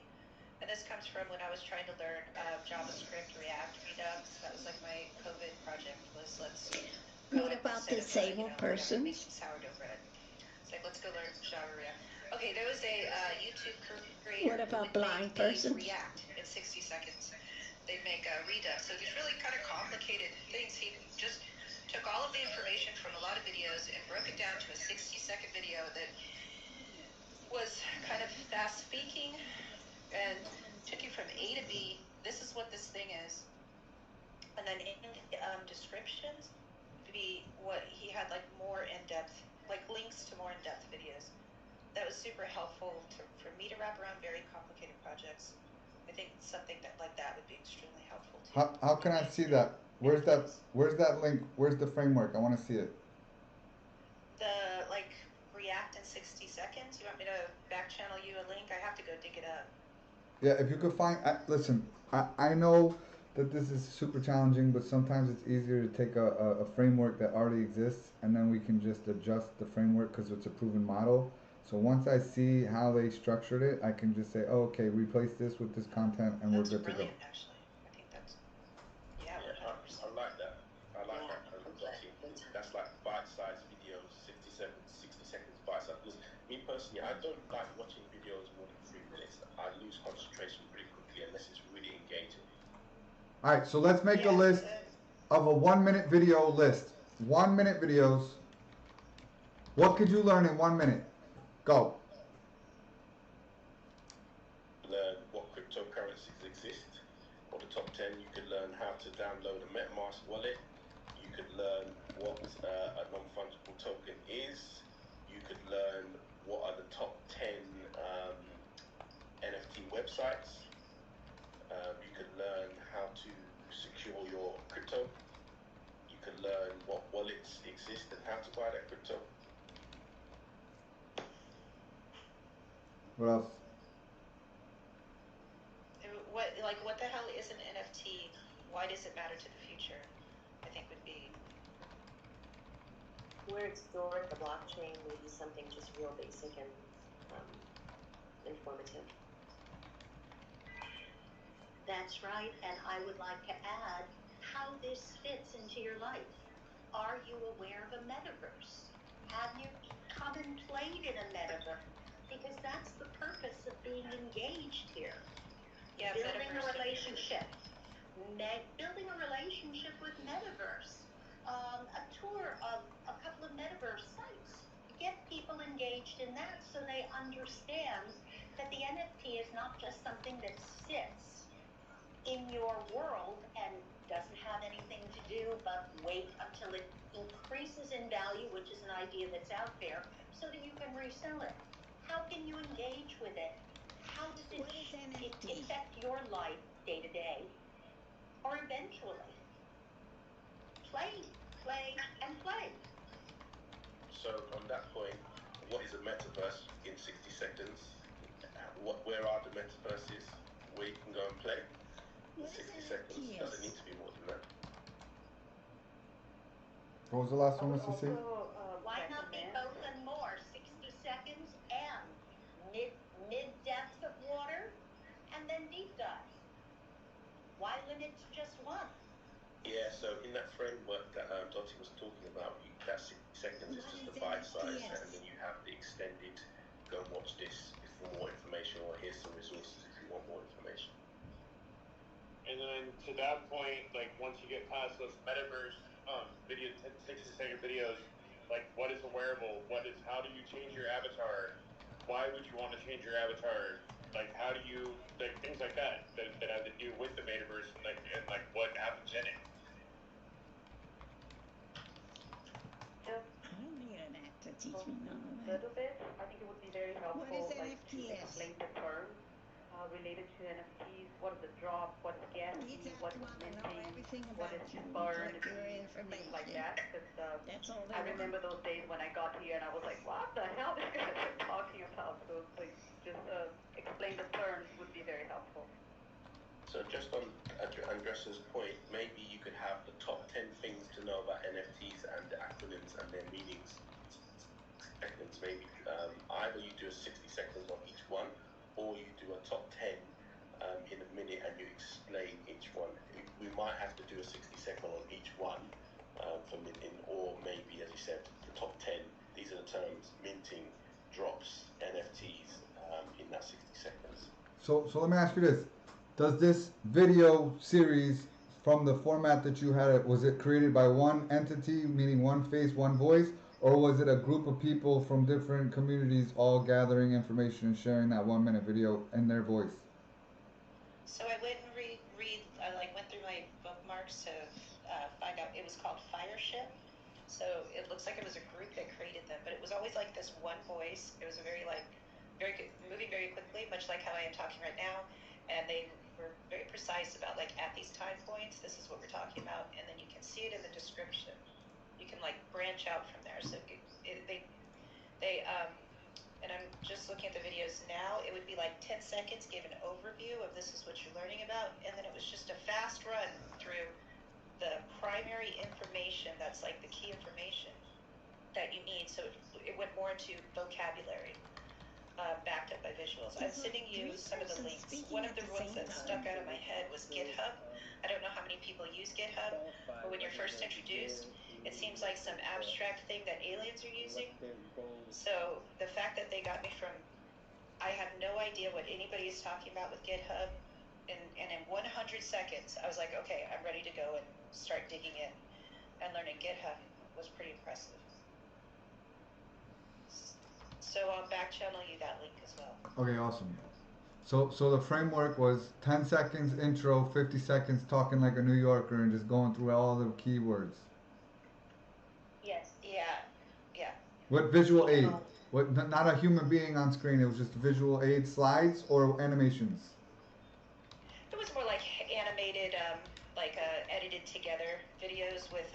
And this comes from when I was trying to learn JavaScript, React, Redux. That was like my COVID project. Let's go What about disabled persons? Make some sourdough bread. It's like, let's go learn Java React. Okay, there was a YouTube creator. What about who would blind make persons? React in 60 seconds. They'd make Redux. So these really kind of complicated things. He just took all of the information from a lot of videos and broke it down to a 60-second video that was kind of fast speaking and took you from A to B. This is what this thing is. And then in descriptions, be what he had, like more in-depth, like links to more in-depth videos. That was super helpful for me to wrap around very complicated projects. I think something like that would be extremely helpful too. How can I see that? Where's that link? Where's the framework? I want to see it. The React in 60 seconds. You want me to back channel you a link? I have to go dig it up. Yeah, if you could find. Listen, I know that this is super challenging, but sometimes it's easier to take a framework that already exists, and then we can just adjust the framework because it's a proven model. So once I see how they structured it, I can just say, oh, okay, replace this with this content, and That's we're good to go. brilliant, actually. I think that's, yeah, Yeah, 100%. I like that. I like Yeah, that. okay. That's like bite-sized videos, 60 seconds bite-sized. Because me personally, I don't like watching videos more than 3 minutes. I lose concentration pretty quickly unless it's really engaging. All right, so let's make a Yeah, list of a 1 minute video list. 1 minute videos. What could you learn in 1 minute? Go. Learn what cryptocurrencies exist, or the top 10. You could learn how to download a MetaMask wallet. You could learn what a non-fungible token is. You could learn what are the top 10 NFT websites. You could learn how to secure your crypto. You could learn what wallets exist and how to buy that crypto. What else? What the hell is an NFT? Why does it matter to the future? I think would be. Where it's stored, the blockchain, maybe something just real basic and informative. That's right, and I would like to add how this fits into your life. Are you aware of a metaverse? Have you come and played in a metaverse? Because that's the purpose of being engaged here. Yeah, Building a Metaverse. relationship. Building a relationship with Metaverse. A tour of a couple of Metaverse sites. Get people engaged in that so they understand that the NFT is not just something that sits in your world and doesn't have anything to do but wait until it increases in value, which is an idea that's out there, so that you can resell it. How can you engage with it? How does it affect your life day to day or eventually? Play, and play. So on that point, what is a metaverse in 60 seconds? Where are the metaverses where you can go and play? 60 seconds. Doesn't need to be more than that. What was the last one, Mr. C? Why not be both and more? 60 seconds and mid depth of water and then deep dive. Why limit to just one? Yeah, so in that framework that Dottie was talking about, that 60 seconds is just the bite size, and then you have the extended, go and watch this for more information, or here's some resources if you want more information. And then to that point, like once you get past those metaverse video, 60-second videos, like what is a wearable? How do you change your avatar? Why would you want to change your avatar? Like how do you, like things like that have to do with the metaverse and what happens in it. I don't need an app to teach me none of A that. little bit. I think it would be very helpful, What is like to NFTs? explain the terms related to NFTs. What is a drop? What is gas You fee? just What is want to know minting? everything What about is you. burn Collect your fee? Things like information. that. Because That's all they I want. remember those days when I got here and I was like, what the hell are you guys talking about? So like, just explain the terms would be very helpful. So just on Andressa's point, maybe you could have the top 10 things to know about NFTs and the acronyms and their meanings. Seconds, maybe either you do a 60 seconds on each one, or you do a top 10 in a minute and you explain each one. We might have to do a 60-second on each one for minting, or maybe, as you said, the top 10. These are the terms: minting, drops, NFTs in that 60 seconds. So let me ask you this. Does this video series, from the format that you had it, was it created by one entity, meaning one face, one voice, or was it a group of people from different communities all gathering information and sharing that 1 minute video in their voice? So I went and I went through my bookmarks to find out. It was called Fireship. So it looks like it was a group that created them, but it was always like this one voice. It was a very good, moving very quickly, much like how I am talking right now. And they were very precise about like at these time points, this is what we're talking about, and then you can see it in the description. You can like branch out from there. So and I'm just looking at the videos now. It would be like 10 seconds, give an overview of this is what you're learning about, and then it was just a fast run through the primary information that's like the key information that you need. So it went more into vocabulary. backed up by visuals. I'm sending you some of the links. One of the rules that stuck out of my head was GitHub. I don't know how many people use GitHub, but when you're first introduced, it seems like some abstract thing that aliens are using. So the fact that they got me from, I have no idea what anybody is talking about with GitHub, and in 100 seconds, I was like, okay, I'm ready to go and start digging in and learning GitHub was pretty impressive. So I'll back channel you that link as well. Okay, awesome. So the framework was 10 seconds intro, 50 seconds talking like a New Yorker and just going through all the keywords. Yes. Yeah. What visual aid? What? Not a human being on screen. It was just visual aid slides or animations. It was more like animated, edited together videos with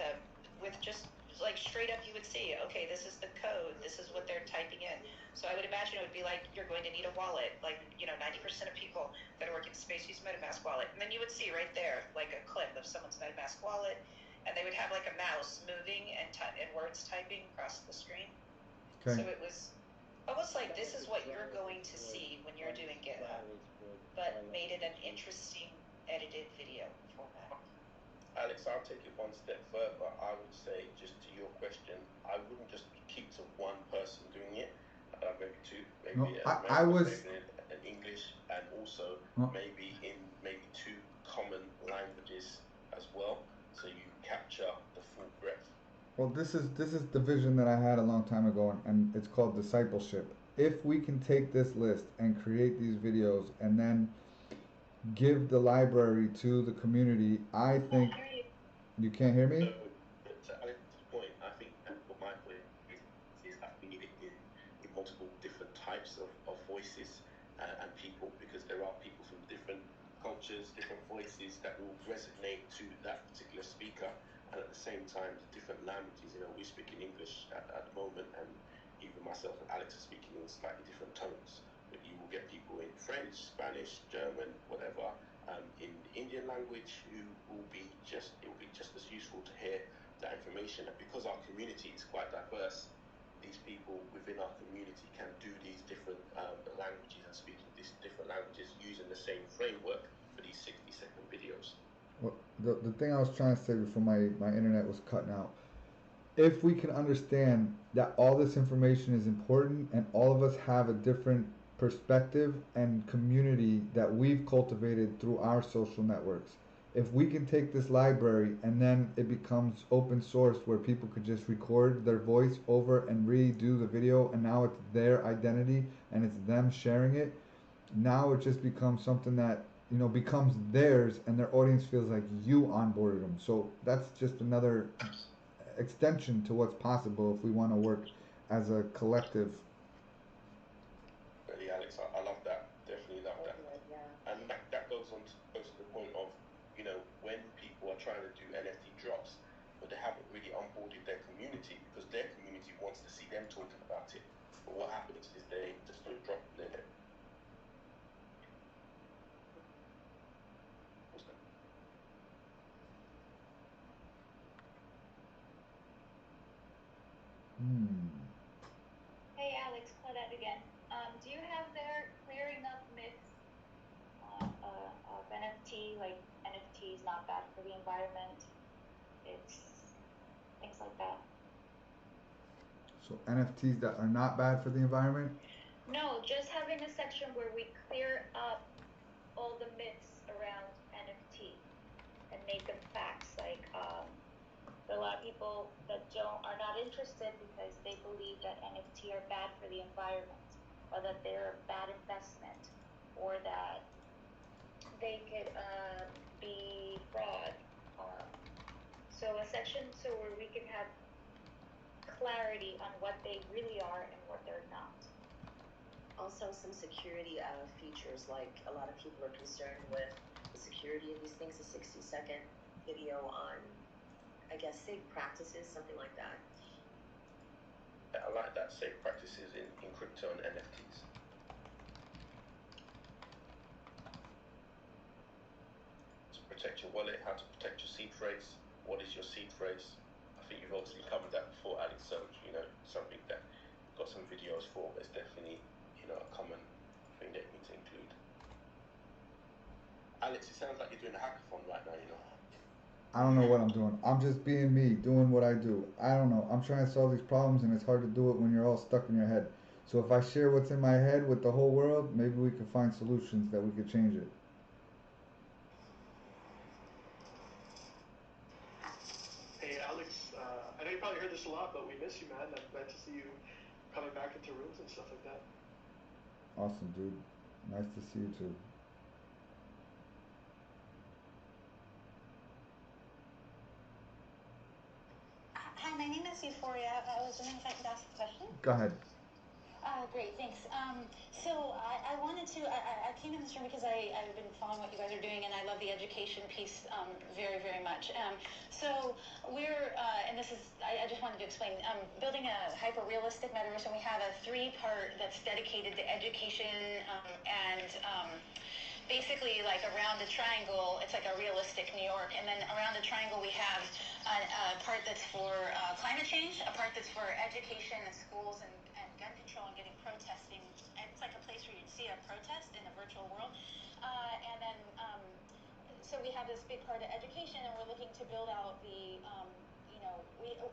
just like straight up you would see, okay, this is the code, this is what they're typing in. So I would imagine it would be like, you're going to need a wallet, like, 90% of people that work in space use MetaMask wallet. And then you would see right there, like a clip of someone's MetaMask wallet, and they would have like a mouse moving and words typing across the screen. Okay. So it was almost like this is what you're going to see when you're doing GitHub, but made it an interesting edited video format. Alex, I'll take it one step further. I would say, just to your question, I wouldn't just keep to one person doing it. Maybe two, maybe an English, and also maybe in two common languages as well, so you capture the full breadth. Well, this is the vision that I had a long time ago, and it's called discipleship. If we can take this list and create these videos and then give the library to the community, I think. You can't hear me? So Alex's point, I think, and what my point is that we need it in multiple different types of voices and people, because there are people from different cultures, different voices that will resonate to that particular speaker, and at the same time, the different languages. We speak in English at the moment, and even myself and Alex are speaking in slightly different tones. But you will get people in French, Spanish, German, whatever, in the Indian language, who will be just as useful to hear that information. And because our community is quite diverse, these people within our community can do these different languages and speak these different languages using the same framework for these 60-second videos. Well, the thing I was trying to say before my internet was cutting out, if we can understand that all this information is important and all of us have a different perspective and community that we've cultivated through our social networks, if we can take this library and then it becomes open source where people could just record their voice over and redo the video, and now it's their identity and it's them sharing it, now it just becomes something that becomes theirs, and their audience feels like you onboarded them. So that's just another extension to what's possible if we want to work as a collective. Really, Alex, I love that. Definitely love that. And that goes to the point of, when people are trying to do NFT drops, but they haven't really onboarded their community, because their community wants to see them talking about it. But what happens is they just don't drop their. Hey Alex, Claudette again. Do you have their clearing up myths of NFT, like NFT is not bad for the environment? It's things like that. So NFTs that are not bad for the environment? No, just having a section where we clear up all the myths around NFT and make them facts. Like there are a lot of people that are not interested because they believe that NFT are bad for the environment, or that they're a bad investment, or that they could be fraud. So a section where we can have clarity on what they really are and what they're not. Also, some security features, like a lot of people are concerned with the security of these things. A 60-second video on, I guess, safe practices, something like that. Yeah, I like that, safe practices in crypto and NFTs. To protect your wallet, how to protect your seed phrase. What is your seed phrase? I think you've obviously covered that before, Alex. So something that you've got some videos for. There's definitely a Alex, it sounds like you're doing a hackathon right now, you know. I don't know what I'm doing. I'm just being me, doing what I do. I don't know. I'm trying to solve these problems, and it's hard to do it when you're all stuck in your head. So if I share what's in my head with the whole world, maybe we could find solutions that we could change it. Hey, Alex, I know you probably heard this a lot, but we miss you, man. I'm glad to see you coming back into rooms and stuff like that. Awesome, dude. Nice to see you too. Hi, my name is Euphoria. I was wondering if I could ask a question. Go ahead. Great, thanks. So I wanted to, I came in this room because I've been following what you guys are doing, and I love the education piece very, very much. So we're, and this is, I just wanted to explain, building a hyper-realistic metaverse, and we have a 3-part that's dedicated to education and basically like around the triangle, it's like a realistic New York, and then around the triangle we have a part that's for climate change, a part that's for education and schools and gun control and getting protesting. It's like a place where you'd see a protest in a virtual world. And then, so we have this big part of education, and we're looking to build out the,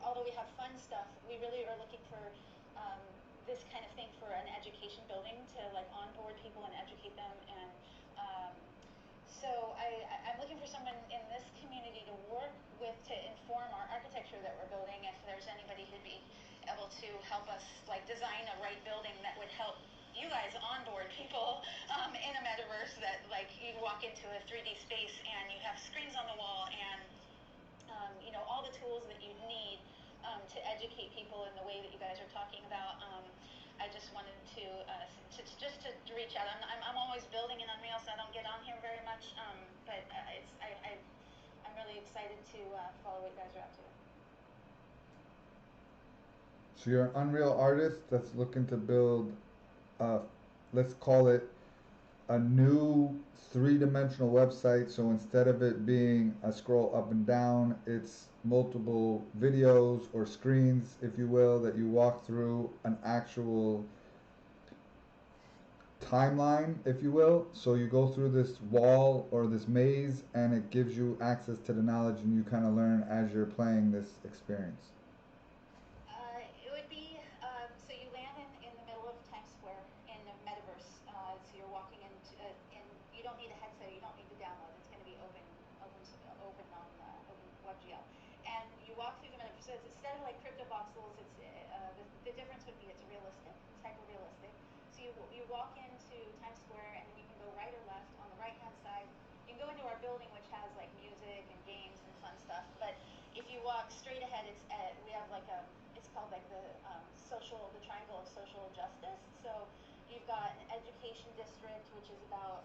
although we have fun stuff, we really are looking for this kind of thing for an education building to like onboard people and educate them. And so I'm looking for someone in this community to work with to inform our architecture that we're building. If there's anybody who'd be able to help us like design a right building that would help you guys onboard people in a metaverse, that like you walk into a 3D space and you have screens on the wall and all the tools that you need to educate people in the way that you guys are talking about. I just wanted to reach out. I'm always building in Unreal, so I don't get on here very much. But I'm really excited to follow what you guys are up to. So you're an Unreal artist that's looking to build, let's call it a new 3-dimensional website. So instead of it being a scroll up and down, it's multiple videos or screens, if you will, that you walk through an actual timeline, if you will. So you go through this wall or this maze, and it gives you access to the knowledge, and you kind of learn as you're playing this experience. It would be, so you land in the middle of Times Square in the Metaverse. So you're walking into, and you don't need a headset, you don't need to download. It's going to be open on WebGL. And you walk through the Metaverse. So it's instead of like crypto voxels, it's the difference would be it's realistic, it's hyper realistic. So you walk into Times Square, and then you can go right or left. On the right hand side, you can go into our building, which has like music and games and fun stuff. But if you walk straight ahead, it's we have like it's called like the triangle of social justice. So you've got an education district, which is about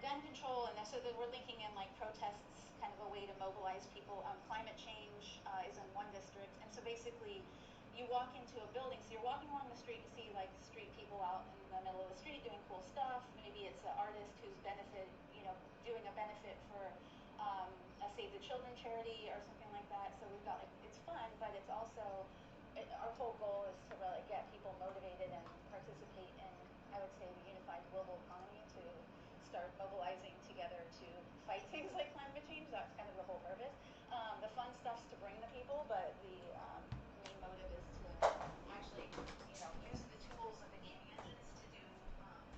gun control, and so that we're linking in like protests, kind of a way to mobilize people. Climate change is in one district, and so basically you walk into a building, so you're walking along the street, you see like street people out in the middle of the street doing cool stuff. Maybe it's an artist who's doing a benefit for a Save the Children charity or something like that. So we've got like, it's fun, but it's also, our whole goal is to really get people motivated and participate in, I would say, the unified global economy, to start mobilizing together to fight things like climate change. That's kind of the whole purpose. The fun stuff's to bring the people, but the main motive is to actually, use the tools of the gaming engines to do, get people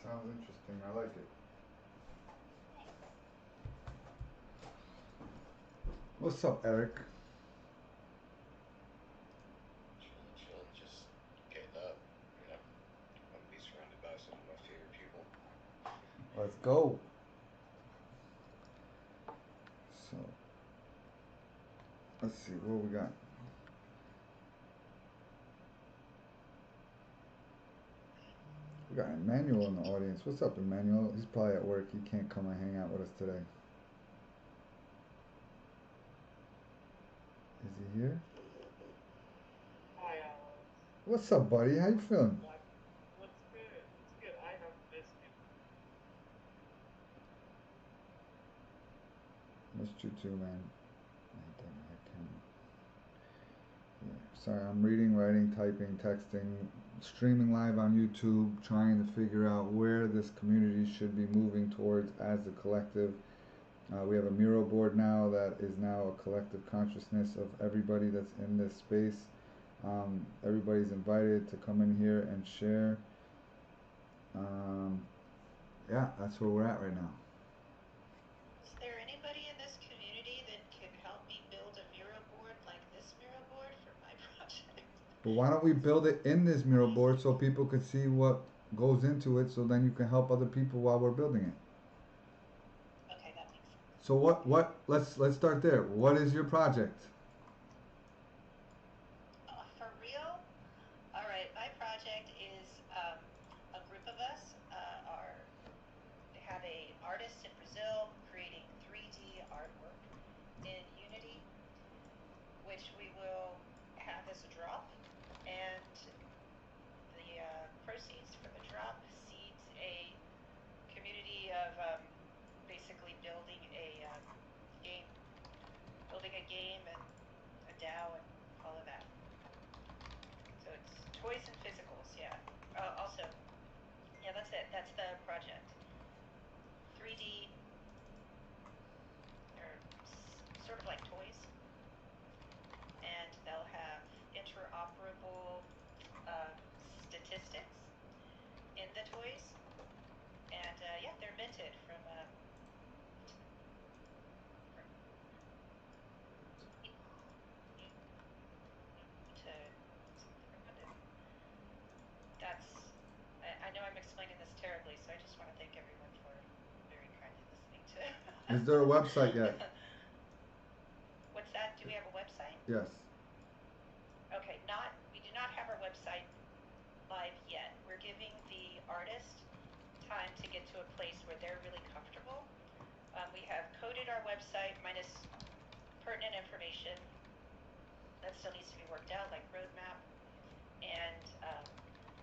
Sounds interesting. I like it. What's up, Eric? Chilling, just getting up. I'm gonna be surrounded by some of my favorite people. Let's go. So, let's see what we got. We got Emmanuel in the audience. What's up, Emmanuel? He's probably at work. He can't come and hang out with us today. here. Hi, What's up, buddy? How you feeling? what's good? What's good? I have missed you. Missed you too, man. I can. Yeah. Sorry, I'm reading, writing, typing, texting, streaming live on YouTube, trying to figure out where this community should be moving towards as a collective. We have a mural board now that is now a collective consciousness of everybody that's in this space. Everybody's invited to come in here and share. Yeah, that's where we're at right now. Is there anybody in this community that can help me build a mural board like this mural board for my project? But why don't we build it in this mural board so people could see what goes into it, so then you can help other people while we're building it. Okay, that makes sense. So let's start there. What is your project? For real? All right, my project is a group of us have a artist in Brazil creating 3D artwork in Unity, which we will have as a drop, and the proceeds from the drop seeds a community of basically building a game and a DAO and all of that. So it's toys and physicals, yeah. Also, yeah, that's it. That's the project. 3D, or sort of like toys, and they'll have interoperable statistics in the toys, and yeah, they're minted from I know I'm explaining this terribly, so I just want to thank everyone for very kindly listening to it. Is there a website yet? What's that? Do we have a website? Yes. Okay, we do not have our website live yet. We're giving the artist time to get to a place where they're really comfortable. We have coded our website minus pertinent information that still needs to be worked out, like roadmap, and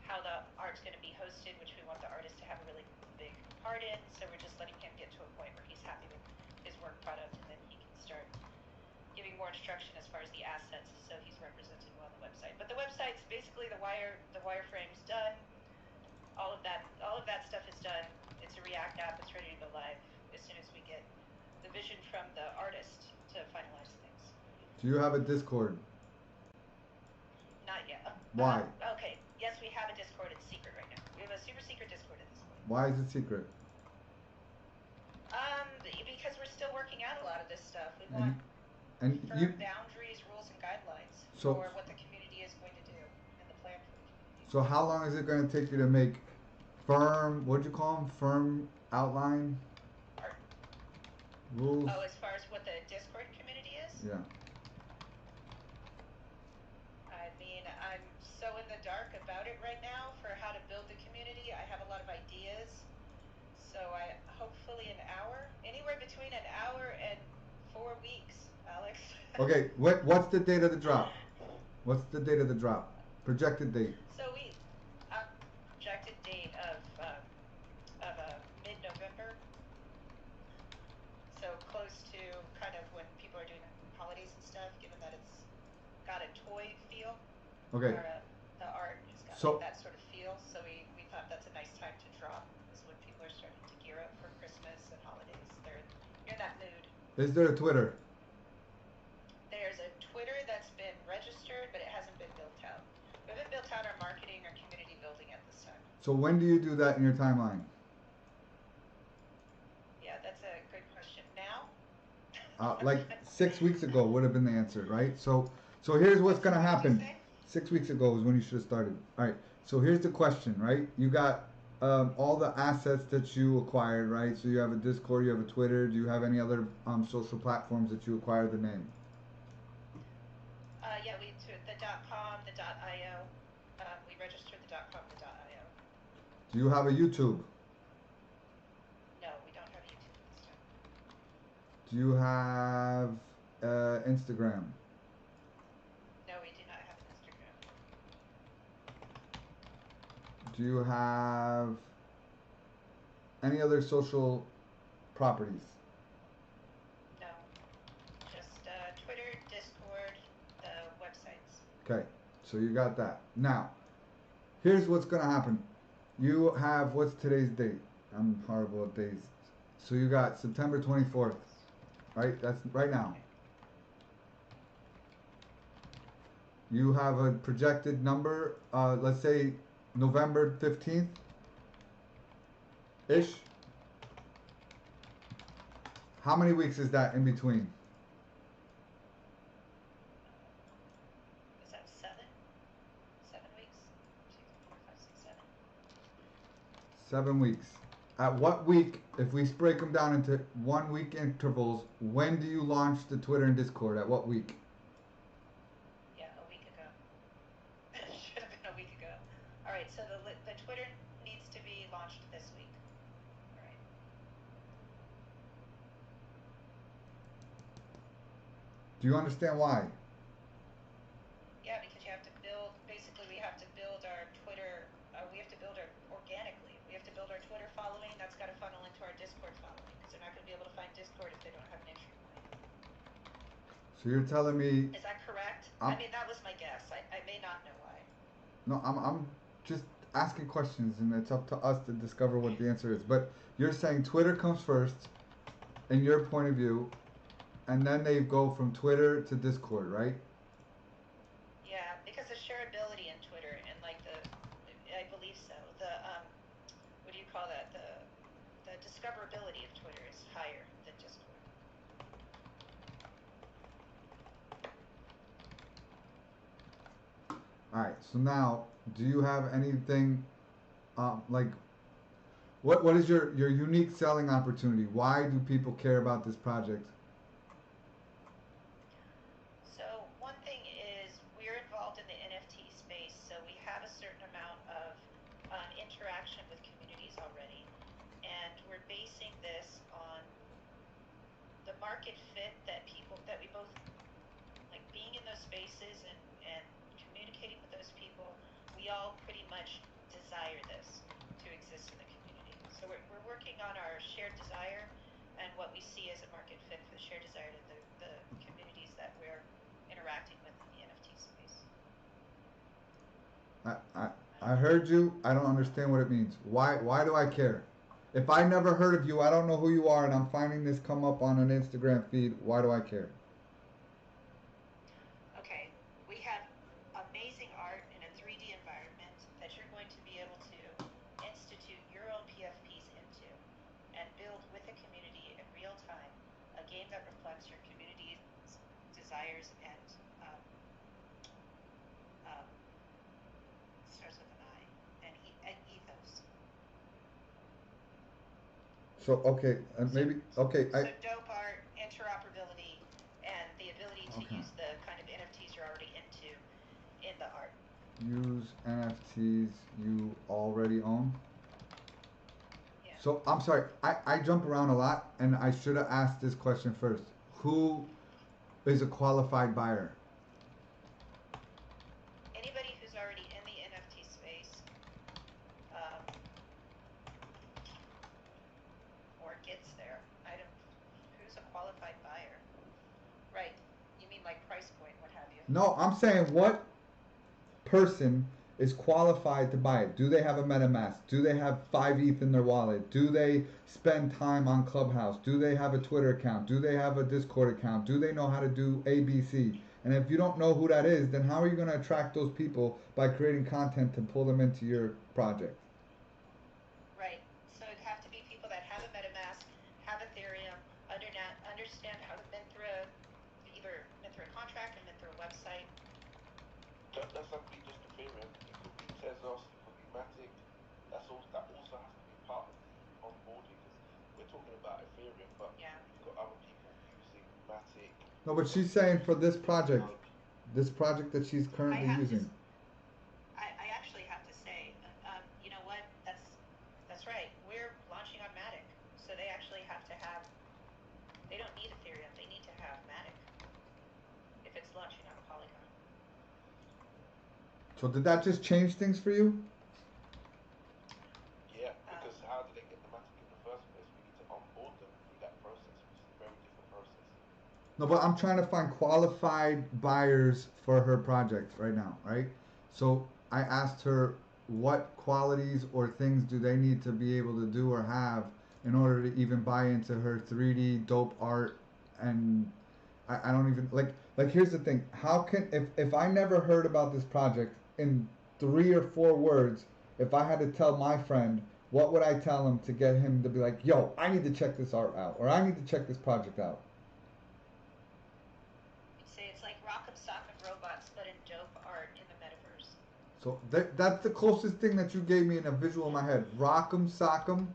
how the art's going to be hosted, which we want the artist to have a really big part in. So we're just letting him get to a point where he's happy with his work product, and then he can start giving more instruction as far as the assets, so he's represented well on the website. But the website's basically the wireframe's done. All of that stuff is done. It's a React app. It's ready to go live as soon as we get the vision from the artist to finalize things. Do you have a Discord? Not yet. Why? Okay. Yes, we have a Discord. It's secret right now. We have a super secret Discord at this point. Why is it secret? Because we're still working out a lot of this stuff. We want firm boundaries, rules, and guidelines for what the community is going to do and the plan for the community. So how long is it going to take you to make firm, what'd you call them? Firm outline? Rules? Oh, as far as what the Discord community is? Yeah. I mean, I'm so in the dark about it right now for how to build the community. I have a lot of ideas. So hopefully an hour, anywhere between an hour and 4 weeks, Alex. Okay, what's the date of the drop? What's the date of the drop? Projected date. So projected date of mid-November. So close to kind of when people are doing holidays and stuff, given that it's got a toy feel. Okay. Or the art has got like that sort of feel. So we thought that's a nice time to drop, is when people are starting to gear up for Christmas and holidays. You're in that mood. Is there a Twitter? There's a Twitter that's been registered, but it hasn't been built out. We haven't built out our marketing or community building at this time. So when do you do that in your timeline? Yeah, that's a good question. Now? Like 6 weeks ago would have been the answer, right? So here's what's gonna happen. 6 weeks ago is when you should have started. All right. So here's the question, right? You got all the assets that you acquired, right? So you have a Discord, you have a Twitter. Do you have any other social platforms that you acquired the name? Yeah, we took the .com, the .io. We registered the .com, the .io. Do you have a YouTube? No, we don't have YouTube this time. Do you have Instagram? Do you have any other social properties? No. Just Twitter, Discord, the websites. Okay, so you got that. Now, here's what's gonna happen. You have, what's today's date? I'm horrible at days. So you got September 24th, right? That's right now. You have a projected number, let's say November 15th ish. How many weeks is that in between? Is that 7? 7 weeks? 2, 3, 4, 5, 6, 7. 7 weeks. At what week, if we break them down into 1 week intervals, when do you launch the Twitter and Discord? At what week? Yeah, a week ago. Should have been a week ago. All right, so the Twitter needs to be launched this week. All right. Do you understand why? Yeah, because you have to build, basically we have to build our Twitter, we have to build our organically. We have to build our Twitter following, that's got to funnel into our Discord following, because they're not going to be able to find Discord if they don't have an entry point. So you're telling me? Is that correct? I mean, that was my guess. I may not know why. No, I'm just asking questions, and it's up to us to discover what the answer is. But you're saying Twitter comes first, in your point of view, and then they go from Twitter to Discord, right? Yeah, because the shareability in Twitter and like I believe so. The what do you call that? The discoverability of Twitter is higher than Discord. All right. So now, do you have anything, like, what is your unique selling opportunity? Why do people care about this project? So one thing is we're involved in the NFT space, so we have a certain amount of interaction with communities already, and we're basing this on the market fit that we both like being in those spaces and communicating with those people. We all pretty much desire this to exist in the community. So we're working on our shared desire and what we see as a market fit for the shared desire to the communities that we're interacting with in the NFT space. I heard you. I don't understand what it means. Why do I care? If I never heard of you, I don't know who you are, and I'm finding this come up on an Instagram feed. Why do I care? Okay, we have amazing art in a 3D environment that you're going to be able to institute your own PFPs into and build with a community in real time a game that reflects your community's desires and starts with an I and ethos. So okay, maybe okay. So dope art, interoperability, and the ability to use the kind of NFTs you're already into in the art. Use NFTs you already own. Yeah. So I'm sorry, I jump around a lot, and I should have asked this question first. Who is a qualified buyer? Anybody who's already in the NFT space, or gets there. Who's a qualified buyer? Right. You mean like price point, what have you? No, I'm saying what person is qualified to buy it? Do they have a MetaMask? Do they have 5 ETH in their wallet? Do they spend time on Clubhouse? Do they have a Twitter account? Do they have a Discord account? Do they know how to do ABC? And if you don't know who that is, then how are you going to attract those people by creating content to pull them into your project? Right. So it'd have to be people that have a MetaMask, have Ethereum, understand how to mint through a contract or mint through a website. That doesn't be just Ethereum. It could be Tezos, it could be Matic. That also has to be part of the onboarding, because we're talking about Ethereum, but you've got other people using Matic. No, but she's saying for this project that she's currently using. I actually have to say, you know what? That's right. We're launching on Matic, so they actually have to have. They don't need Ethereum. They need to have Matic if it's launching on a Polygon. So did that just change things for you? No, but I'm trying to find qualified buyers for her project right now, right? So I asked her what qualities or things do they need to be able to do or have in order to even buy into her 3D dope art. And I don't even like here's the thing. How can if I never heard about this project in 3 or 4 words, if I had to tell my friend, what would I tell him to get him to be like, yo, I need to check this art out, or I need to check this project out? You'd say it's like Rock'em Sock'em Robots, but in dope art in the metaverse. So that's the closest thing that you gave me in a visual in my head. Rock'em Sock'em.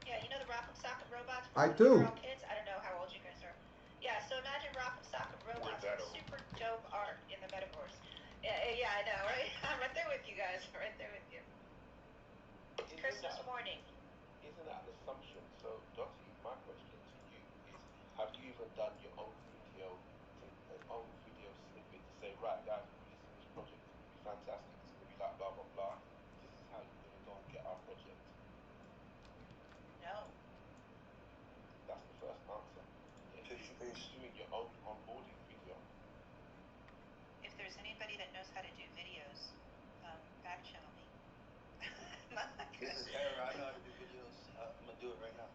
Yeah, you know the Rock'em Sock'em Robots? I When do. we were all kids? I don't know how old you guys are. Yeah, so imagine Rock'em Sock'em Robots with super dope art in the metaverse. Yeah, I know, right? I'm right there with you guys. Right there with you. Christmas morning. Isn't that an assumption? So, Dottie, my question to you is: have you even done your own video snippet to say, right, guys, we're releasing this project. It's going to be fantastic. It's going to be like blah blah blah. This is how you're going to go and get our project. No. That's the first answer. Yeah, you're doing your own onboarding video. If there's anybody that knows how to do videos, back channel me. This is error. I know how to do videos. I'm gonna do it right now.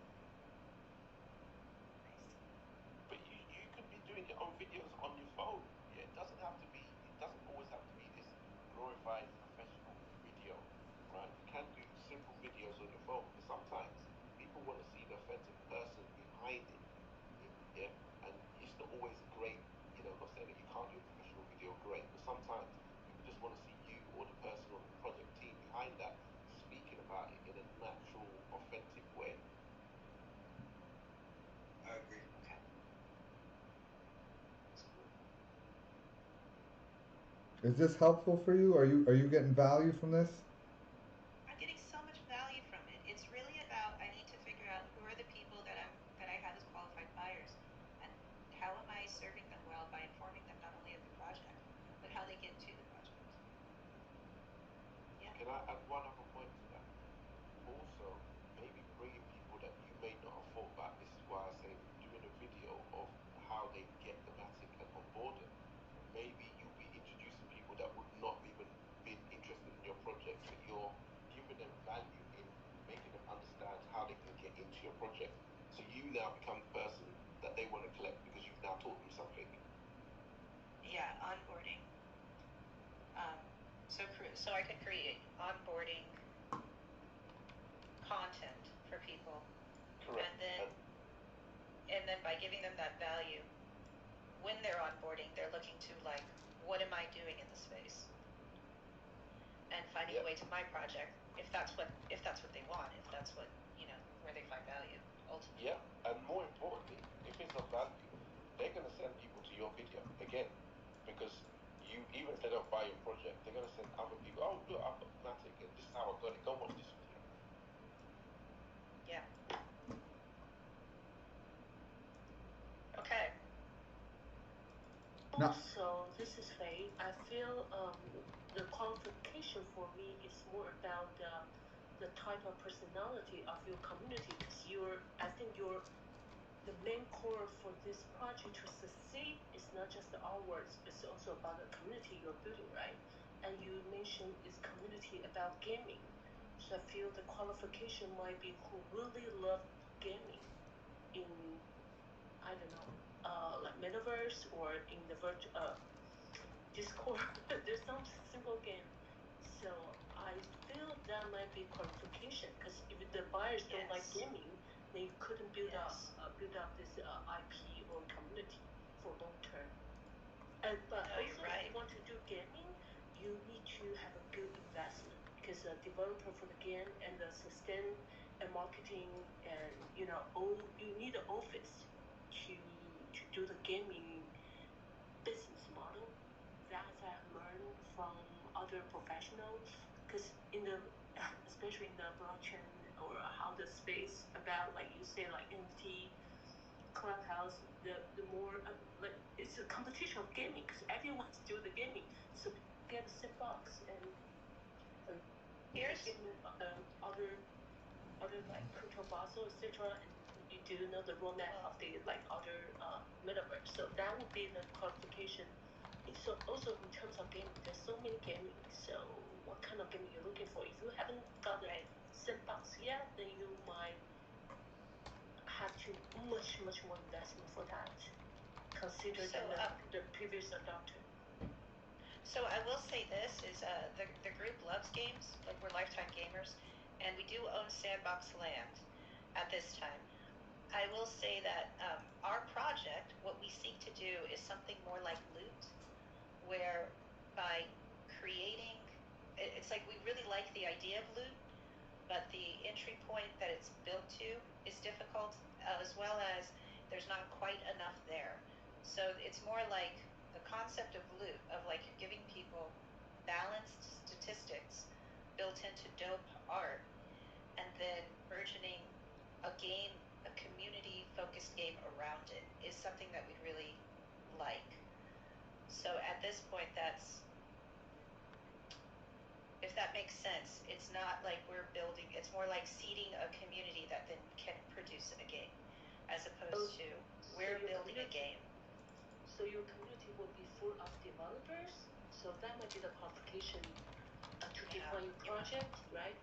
But you could be doing your own videos on your phone. Yeah, it doesn't always have to be this glorified professional video, right? You can do simple videos on your phone, but sometimes people want to see the authentic person behind it. Yeah, and it's not always great, not saying that you can't do a professional video great, but sometimes people just want to see you or the person on the project team behind that speaking about it in a natural, authentic way. I agree. Okay. Is this helpful for you? Are you getting value from this? I'm getting so much value from it. It's really about I need to figure out who are the people that I have as qualified buyers, and how am I serving them well by informing them not only of the project, but how they get to the project. Yeah. Can I add one other point to that? Also, maybe bringing people that you may not have thought about. This is why I say doing a video of how they get the Matic and onboard them. Maybe you'll be introducing people that would not even been interested in your project, but you're giving them value in making them understand how they can get into your project. So you now become the person that they want to collect because you've now taught them something. Yeah, onboarding. So I could create onboarding content for people. Correct. And then by giving them that value, when they're onboarding, they're looking to like, what am I doing in the space? And finding a way to my project, if that's what they want, if that's what where they find value ultimately. Yeah, and more importantly, if it's of value, they're going to send people to your video again, because even if they don't buy your project, they're going to send other people. Oh, look, I've got Matic, and this is how I got it. Go watch this video. Yeah. Okay. Also, this is Faye. I feel the qualification for me is more about the type of personality of your community, because I think the main core for this project to succeed is not just the artworks, it's also about the community you're building, right? And you mentioned it's community about gaming. So I feel the qualification might be who really love gaming in, I don't know, like Metaverse or in the Discord. There's some simple game. So I feel that might be qualification, because if the buyers don't like gaming, then you couldn't build up this IP or community for long term. But also, if you want to do gaming, you need to have a good investment, because a developer for the game and the sustain and marketing and you need an office to do the gaming business model. That I learned from other professionals, because especially in the blockchain or how the space about, like you say, like NFT, Clubhouse, the more like it's a competition of gaming, because everyone's doing the gaming. So get a sandbox and other like crypto Basel, etc. And you Do you know the roadmap of the like other metaverse? So that would be the qualification. So also in terms of gaming, there's so many gaming. So what kind of gaming you're looking for? If you haven't got a sandbox yet, then you might have to much more investment for that. Consider the previous adopter. So I will say this is the group loves games, like we're lifetime gamers, and we do own Sandbox Land at this time. I will say that our project, what we seek to do is something more like Loot, where by creating, it's like we really like the idea of Loot, but the entry point that it's built to is difficult, as well as there's not quite enough there. So it's more like the concept of Loot, of like giving people balanced statistics built into dope art, and then burgeoning a game, a community-focused game around it is something that we'd really like. So at this point, that's, if that makes sense, it's not like we're building, it's more like seeding a community that then can produce a game, as opposed to we're building a game. So your community will be full of developers, so that might be the qualification to define your project, right?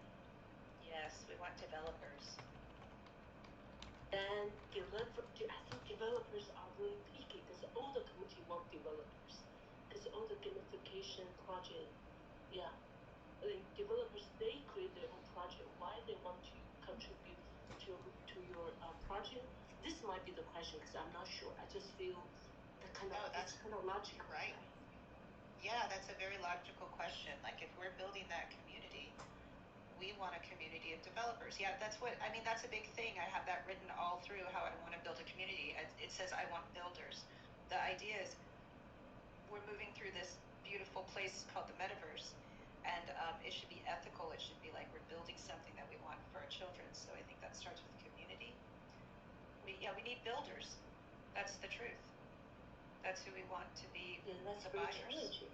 Yes, we want developers. And I think developers are really picky because all the community want developers. Because all the gamification project, developers, they create their own project. Why they want to contribute to your project? This might be the question because I'm not sure. I just feel that's kind of logic, right? Yeah, that's a very logical question. Like if we're building that community, we want a community of developers. Yeah, that's a big thing. I have that written all through how I want to build a community. It says I want builders. The idea is we're moving through this beautiful place called the Metaverse, and it should be ethical. It should be like we're building something that we want for our children. So I think that starts with community. We need builders. That's the truth. That's who we want to be the buyers. Challenging.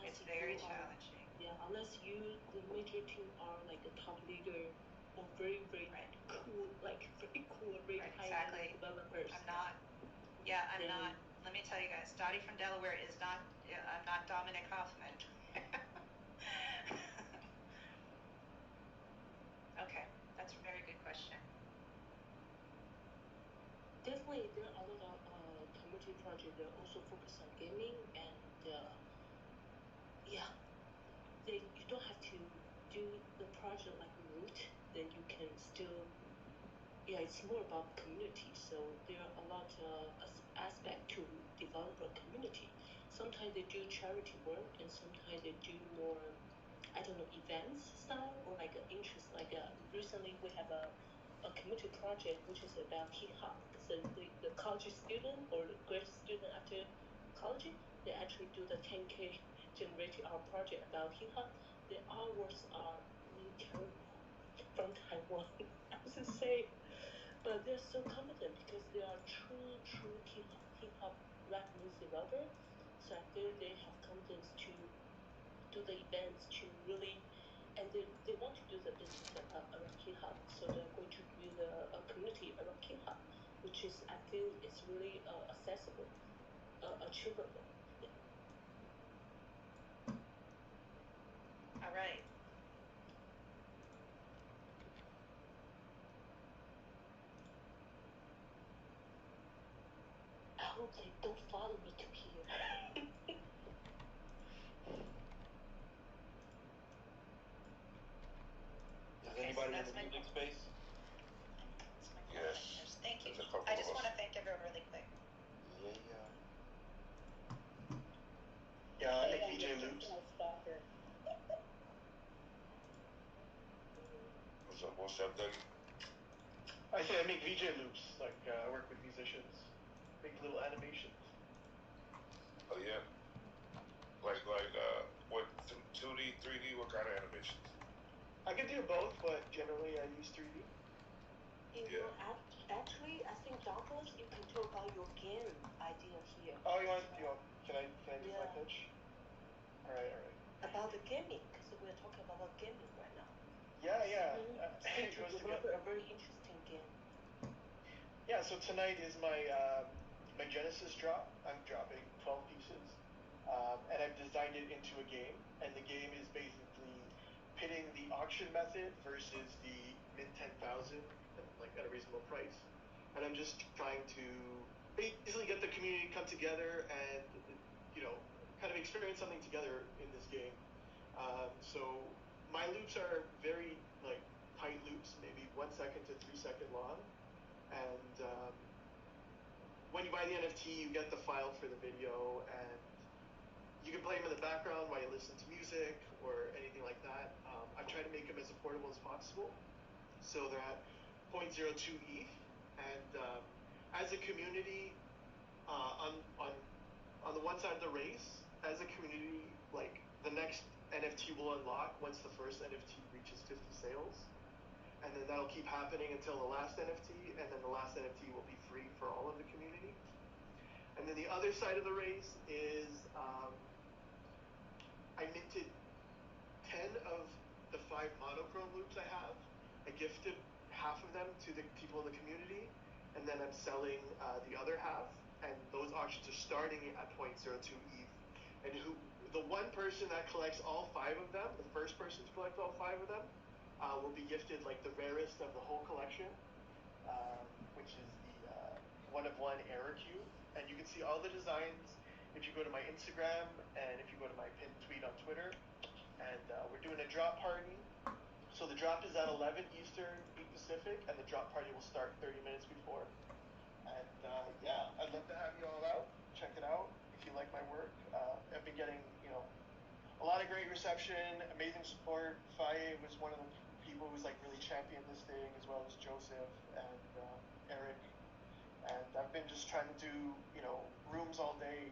It's very challenging. Yeah, unless the major team are like a top leader or very cool, like very cool, very high-end developers. I'm not. Let me tell you guys, Dottie from Delaware is not. I'm not Dominic Hoffman. Okay, that's a very good question. Definitely, there are a lot of community projects that also focus on gaming, and you don't have to do the project like root. Then you can still, it's more about community. So there are a lot of aspect to developer community. Sometimes they do charity work, and sometimes they do more, events style or like an interest. Like recently we have a community project which is about hip hop. So the college student or the grad student after college, they actually do the 10K generating our project about hip hop. The artworks are really terrible from Taiwan, I would say, but they're so competent because they are true hip hop rap music developer. So I feel they have competence to do the events to really, and they want to do the business around hip hop. So they're going to build a community around hip hop, which is I feel is really accessible, achievable. All right. I hope they don't follow me to here. Is anybody in the music space? Yes. Thank you. There's a couple I just of us. want to thank everyone really quick. Yeah, I make VJ loops. What's up, Doug? I say I make VJ loops. Like I work with musicians, make little animations. Oh yeah. Like what 2D, 3D? What kind of animations? I can do both, but generally I use 3D. You know, actually, I think Douglas, you can talk about your game idea here. Oh, can I do my pitch? All right. About the gaming, because we're talking about gaming right now. Yeah. To develop a very interesting game. Yeah, so tonight is my Genesis drop. I'm dropping 12 pieces, and I've designed it into a game. And the game is basically pitting the auction method versus the mint 10,000, like at a reasonable price. And I'm just trying to basically get the community come together and kind of experience something together in this game. So my loops are very tight loops, maybe 1 second to 3 second long. And when you buy the NFT, you get the file for the video, and you can play them in the background while you listen to music or anything like that. I've tried to make them as affordable as possible, so they're at 0.02 ETH. And as a community, on the one side of the race, as a community, the next NFT will unlock once the first NFT reaches 50 sales. And then that'll keep happening until the last NFT, and then the last NFT will be free for all of the community. And then the other side of the race is I minted 10 of the 5 monochrome loops I have. I gifted half of them to the people in the community, and then I'm selling the other half. And those auctions are starting at 0.02 ETH. And the one person that collects all 5 of them, the first person to collect all 5 of them, will be gifted the rarest of the whole collection, which is the one of one error cube. And you can see all the designs if you go to my Instagram and if you go to my pinned tweet on Twitter. And we're doing a drop party. So the drop is at 11 Eastern, 8 Pacific, and the drop party will start 30 minutes before. And yeah, I'd love to have you all out. Check it out if you like my work. I've been getting a lot of great reception, amazing support. Faye was one of the people who's really championed this thing, as well as Joseph and Eric. And I've been just trying to do rooms all day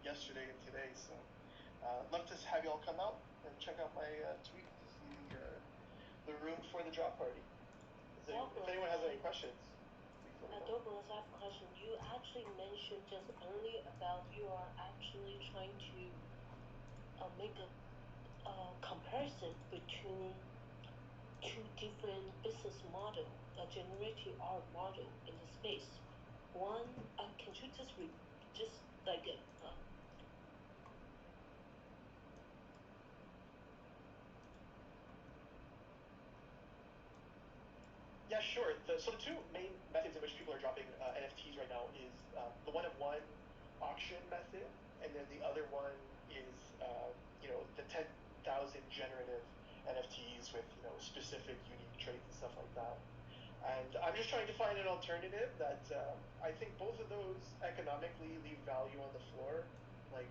yesterday and today. So I'd love to have you all come out and check out my tweet to see the room for the drop party. If anyone has any questions, please let me know. Douglas, I have a question. You actually mentioned just earlier about you are actually trying to make a comparison between 2 different business model, a generative art model in the space. One, can you just Yeah, sure. So the 2 main methods in which people are dropping NFTs right now is the one-of-one auction method, and then the other one is the 10,000 generative NFTs with specific unique traits and stuff like that. And I'm just trying to find an alternative that I think both of those economically leave value on the floor. I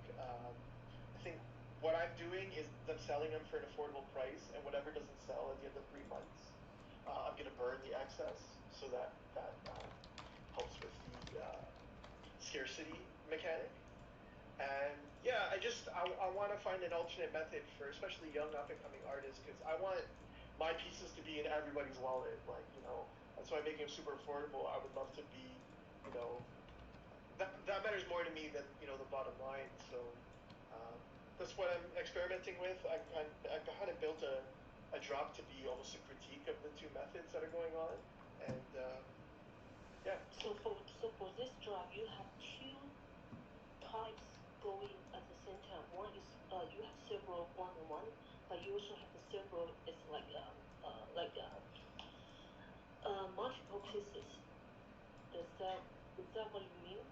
think what I'm doing is I'm selling them for an affordable price, and whatever doesn't sell at the end of 3 months, I'm going to burn the excess, so that helps with the scarcity mechanic. And yeah, I want to find an alternate method for especially young up-and-coming artists, because I want my pieces to be in everybody's wallet. That's why I'm making them super affordable. I would love to be, that matters more to me than the bottom line. So that's what I'm experimenting with. I've kind of built a drop to be almost a critique of the 2 methods that are going on. And yeah. So for this drop, you have 2 types going at the same time. One is you have several one-on-one, but you also have several. It's multiple pieces. Is that what you mean?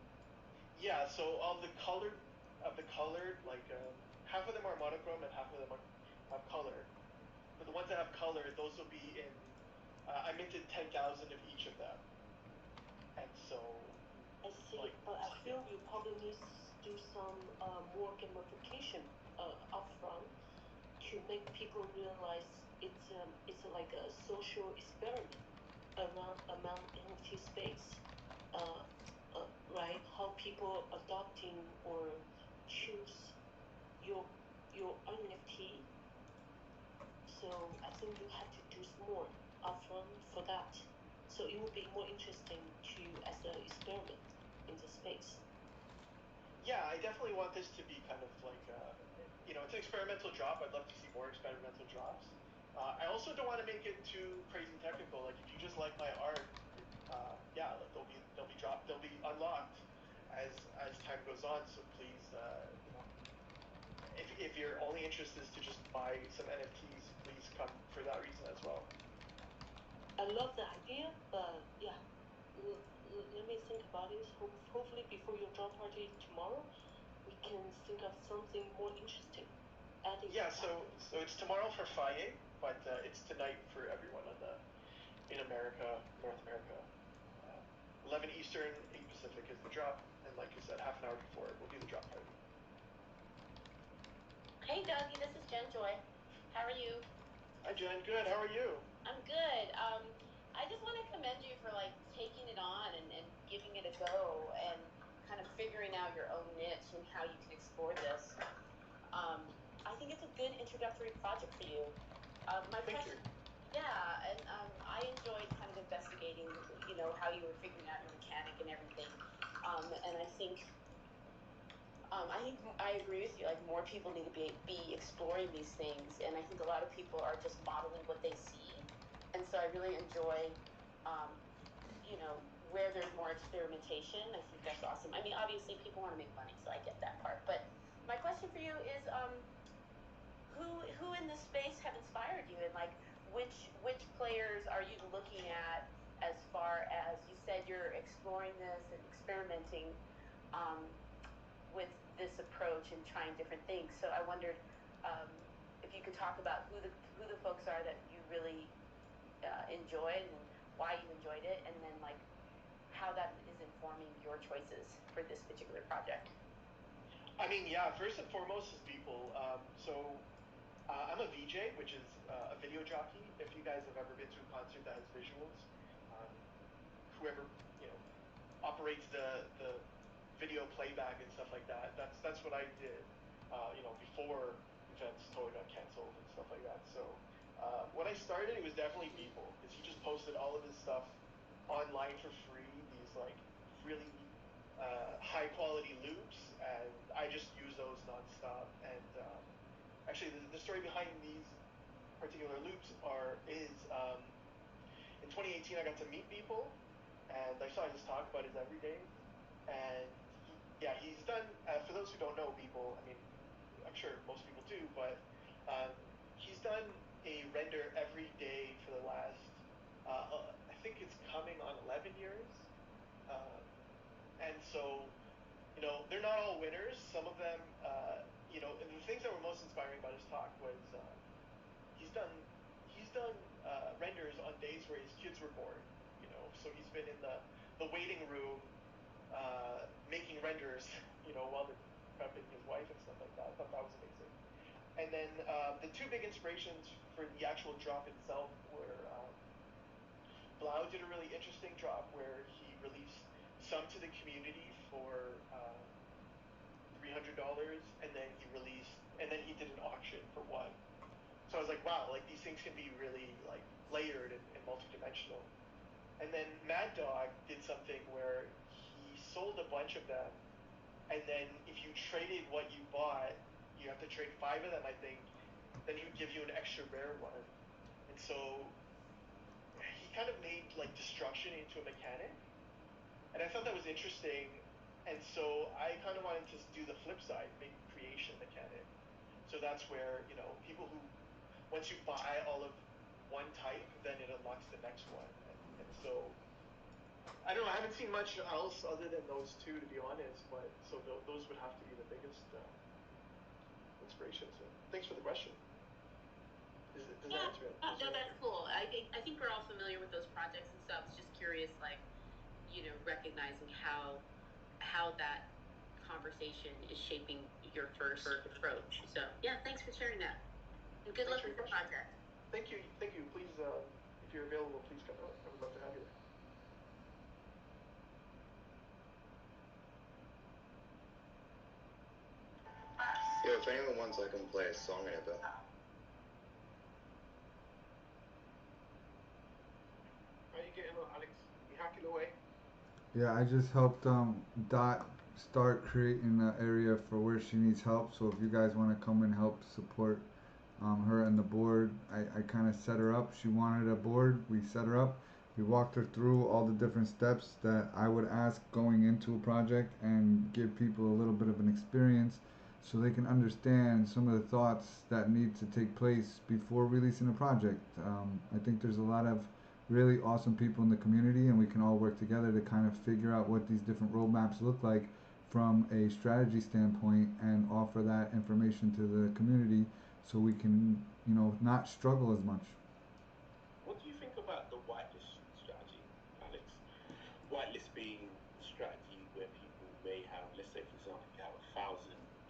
Yeah. So of the colored, half of them are monochrome and half of them have color. But the ones that have color, those will be in. I minted 10,000 of each of them, and so. I see, but I feel you probably need to do some more gamification upfront to make people realize it's like a social experiment among NFT space, right? How people adopting or choose your NFT. So I think you have to do more upfront for that. So it will be more interesting to as an experiment in the space. Yeah, I definitely want this to be kind of it's an experimental drop. I'd love to see more experimental drops. I also don't want to make it too crazy technical. If you just like my art, yeah, like they'll be unlocked as time goes on. So please, you know, if your only interest is to just buy some NFTs, please come for that reason as well. I love the idea, but yeah, let me think about it. Hopefully, before your drop party tomorrow, we can think of something more interesting. Yeah, so it's tomorrow for Faye, but it's tonight for everyone in America, North America. 11 Eastern, 8 Pacific is the drop, and like you said, half an hour before we'll do the drop party. Hey Dougie, this is Jen Joy. How are you? Hi Jen, good. How are you? I'm good. I just want to commend you for like taking it on and giving it a go and kind of figuring out your own niche and how you can explore this. I think it's a good introductory project for you. My question, yeah, and I enjoyed kind of investigating, you know, how you were figuring out your mechanic and everything. And I think I agree with you. Like more people need to be exploring these things, and I think a lot of people are just modeling what they see. And so I really enjoy, you know, where there's more experimentation. I think that's awesome. I mean, obviously people want to make money, so I get that part. But my question for you is, who in this space have inspired you, and like which players are you looking at as far as you said you're exploring this and experimenting with this approach and trying different things. So I wondered if you could talk about who the folks are that you really enjoyed and why you enjoyed it, and then like how that is informing your choices for this particular project. I mean, yeah, first and foremost is people. I'm a VJ, which is a video jockey. If you guys have ever been to a concert that has visuals, whoever, you know, operates the video playback and stuff like that, that's what I did, you know, before events totally got canceled and stuff like that. So when I started, it was definitely people, because he just posted all of his stuff online for free, these like really high quality loops, and I just use those nonstop. And actually, the story behind these particular loops is in 2018 I got to meet people, and I saw his talk about his everyday, and he's done. For those who don't know people, I mean, I'm sure most people do, but he's done a render every day for the last, I think it's coming on 11 years, and so, you know, they're not all winners. Some of them, you know, and the things that were most inspiring about his talk was he's done renders on days where his kids were born, you know, so he's been in the waiting room making renders, you know, while they're prepping his wife and stuff like that. I thought that was amazing. And then the two big inspirations for the actual drop itself were Blau did a really interesting drop where he released some to the community for $300, and then he did an auction for one. So I was like, wow, like these things can be really like layered and multidimensional. And then Mad Dog did something where he sold a bunch of them, and then if you traded what you bought, you have to trade 5 of them, I think, then he would give you an extra rare one. And so he kind of made like destruction into a mechanic, and I thought that was interesting. And so I kind of wanted to do the flip side, make creation mechanic. So that's where, you know, people who, once you buy all of one type, then it unlocks the next one. And so, I don't know, I haven't seen much else other than those two, to be honest, but so those would have to be the biggest inspiration. So thanks for the question. Does that answer it? No, that's cool. I think we're all familiar with those projects, and so I was just curious, like, you know, recognizing how that conversation is shaping your first approach. So yeah, thanks for sharing that. And good luck with the project. Thank you. Please, if you're available, please come out. I would love to have you there. Yo, if anyone wants, I can play a song in a bit. How are you getting on, Alex? You hacking away? Yeah, I just helped Dot start creating the area for where she needs help. So if you guys want to come and help support her and the board, I kind of set her up. She wanted a board, we set her up, We walked her through all the different steps that I would ask going into a project and give people a little bit of an experience so they can understand some of the thoughts that need to take place before releasing a project. I think there's a lot of really awesome people in the community, and we can all work together to kind of figure out what these different roadmaps look like from a strategy standpoint and offer that information to the community so we can, not struggle as much. What do you think about the whitelist strategy, Alex? Whitelist being a strategy where people may have, let's say for example, you have 1,000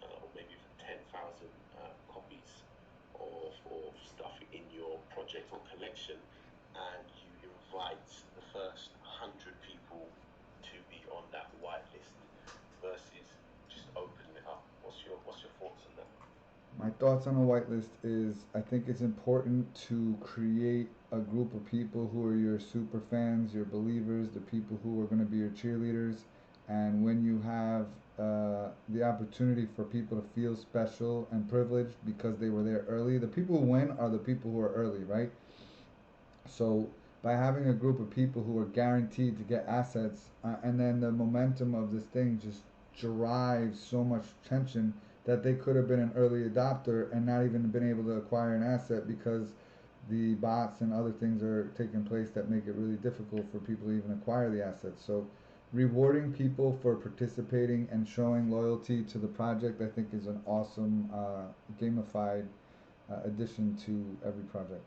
or maybe even 10,000 copies of stuff in your project or collection, and you invite the first 100 people to be on that whitelist versus just opening it up. What's your thoughts on that? My thoughts on a whitelist is I think it's important to create a group of people who are your super fans, your believers, the people who are going to be your cheerleaders. And when you have the opportunity for people to feel special and privileged because they were there early, the people who win are the people who are early, right? So by having a group of people who are guaranteed to get assets, and then the momentum of this thing just drives so much tension that they could have been an early adopter and not even been able to acquire an asset because the bots and other things are taking place that make it really difficult for people to even acquire the assets. So rewarding people for participating and showing loyalty to the project, I think, is an awesome gamified addition to every project.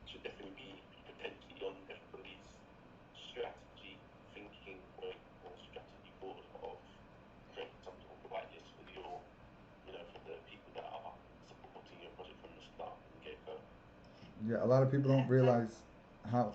Should definitely be potentially on everybody's strategy thinking point or strategy board of creating something on the whitelist for your, for the people that are supporting your project from the start from the get-go. Yeah, a lot of people don't realize how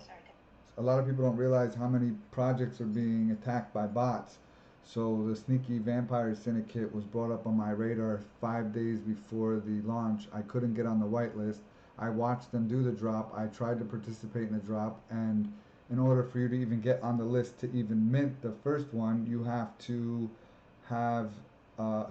many projects are being attacked by bots. So the Sneaky Vampire Syndicate was brought up on my radar 5 days before the launch. I couldn't get on the whitelist. I watched them do the drop. I tried to participate in the drop, and in order for you to even get on the list to even mint the first one, you have to have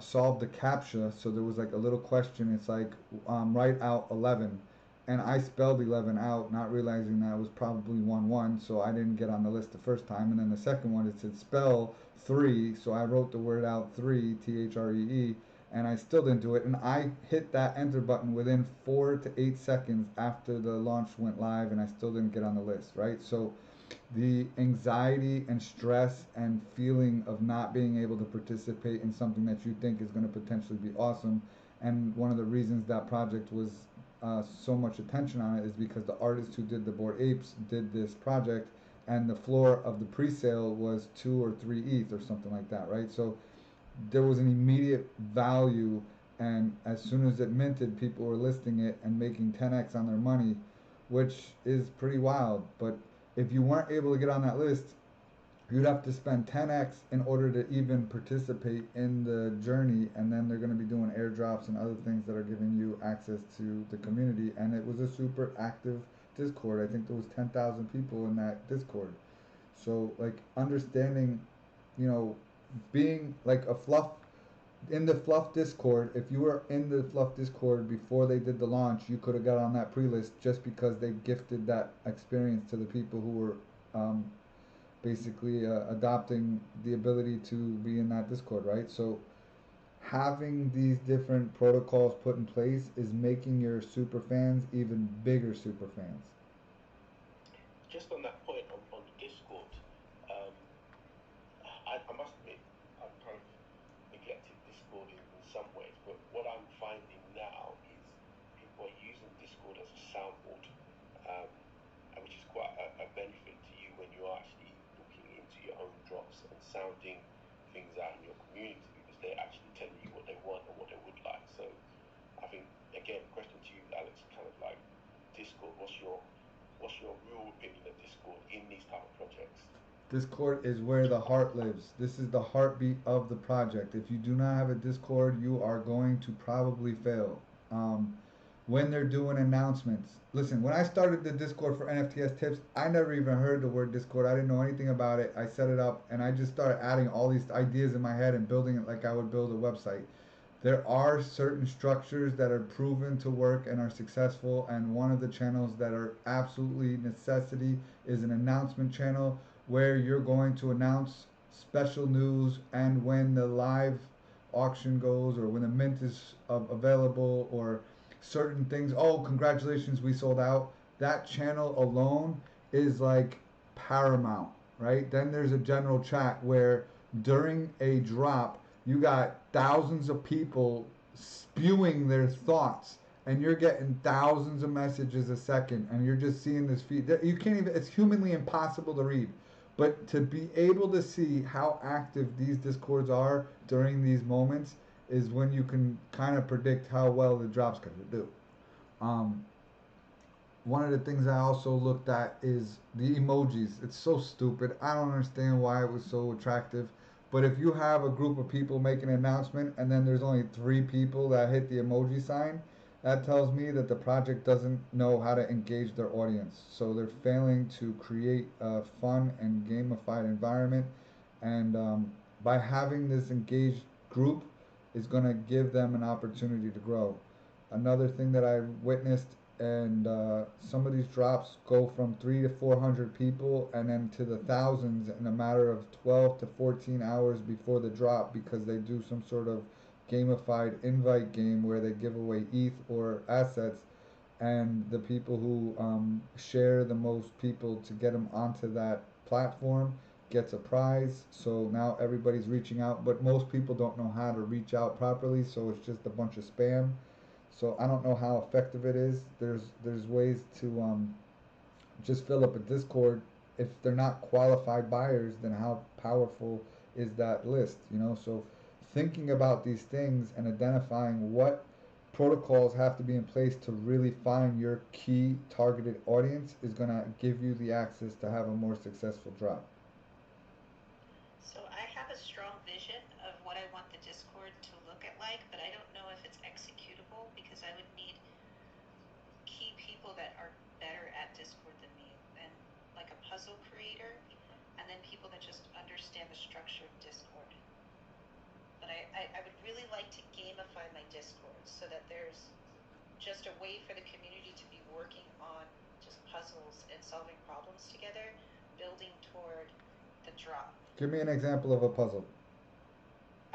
solved the CAPTCHA. So there was like a little question. It's like write out 11, and I spelled 11 out, not realizing that it was probably 1-1. So I didn't get on the list the first time. And then the second one, it said spell 3. So I wrote the word out 3, THREE. And I still didn't do it, and I hit that enter button within 4 to 8 seconds after the launch went live, and I still didn't get on the list, right? So the anxiety and stress and feeling of not being able to participate in something that you think is going to potentially be awesome, and one of the reasons that project was so much attention on it is because the artist who did the Bored Apes did this project, and the floor of the pre-sale was 2 or 3 ETH or something like that, right? So there was an immediate value, and as soon as it minted, people were listing it and making 10x on their money, which is pretty wild. But if you weren't able to get on that list, you'd have to spend 10x in order to even participate in the journey, and then they're going to be doing airdrops and other things that are giving you access to the community. And it was a super active Discord. I think there was 10,000 people in that Discord. So like understanding, being like a fluff in the fluff Discord. If you were in the fluff Discord before they did the launch, you could have got on that pre-list just because they gifted that experience to the people who were basically adopting the ability to be in that Discord, right? So having these different protocols put in place is making your super fans even bigger super fans. Just on that point on Discord, I must admit, I've kind of neglected Discord in some ways, but what I'm finding now is people are using Discord as a soundboard, and which is quite a benefit to you when you are actually looking into your own drops and sounding things out in your community, because they're actually telling you what they want or what they would like. So I think, again, question to you, Alex, kind of like Discord, what's your real opinion of Discord in these type of projects? Discord is where the heart lives. This is the heartbeat of the project. If you do not have a Discord, you are going to probably fail. When they're doing announcements. Listen, when I started the Discord for NFTs tips, I never even heard the word Discord. I didn't know anything about it. I set it up, and I just started adding all these ideas in my head and building it like I would build a website. There are certain structures that are proven to work and are successful, and one of the channels that are absolutely necessity is an announcement channel where you're going to announce special news and when the live auction goes or when the mint is available or certain things. Oh, congratulations, we sold out. That channel alone is like paramount, right? Then there's a general chat where during a drop you got thousands of people spewing their thoughts and you're getting thousands of messages a second and you're just seeing this feed. You can't even, it's humanly impossible to read. But to be able to see how active these discords are during these moments is when you can kind of predict how well the drop's going to do. One of the things I also looked at is the emojis. It's so stupid. I don't understand why it was so attractive. But if you have a group of people making an announcement and then there's only 3 people that hit the emoji sign, that tells me that the project doesn't know how to engage their audience. So they're failing to create a fun and gamified environment. And by having this engaged group is going to give them an opportunity to grow. Another thing that I witnessed, and some of these drops go from 300 to 400 people and then to the thousands in a matter of 12 to 14 hours before the drop, because they do some sort of gamified invite game where they give away ETH or assets, and the people who share the most people to get them onto that platform gets a prize. So now everybody's reaching out, but most people don't know how to reach out properly, so it's just a bunch of spam. So I don't know how effective it is. There's ways to just fill up a Discord. If they're not qualified buyers, then how powerful is that list? You know, so thinking about these things and identifying what protocols have to be in place to really find your key targeted audience is going to give you the access to have a more successful drop. So I have a strong vision of what I want the Discord to look at like, but I don't know if it's executable because I would need key people that are better at Discord than me, and like a puzzle creator, and then people that just understand the structure of Discord. But I would really like to gamify my Discord so that there's just a way for the community to be working on just puzzles and solving problems together, building toward the drop. Give me an example of a puzzle.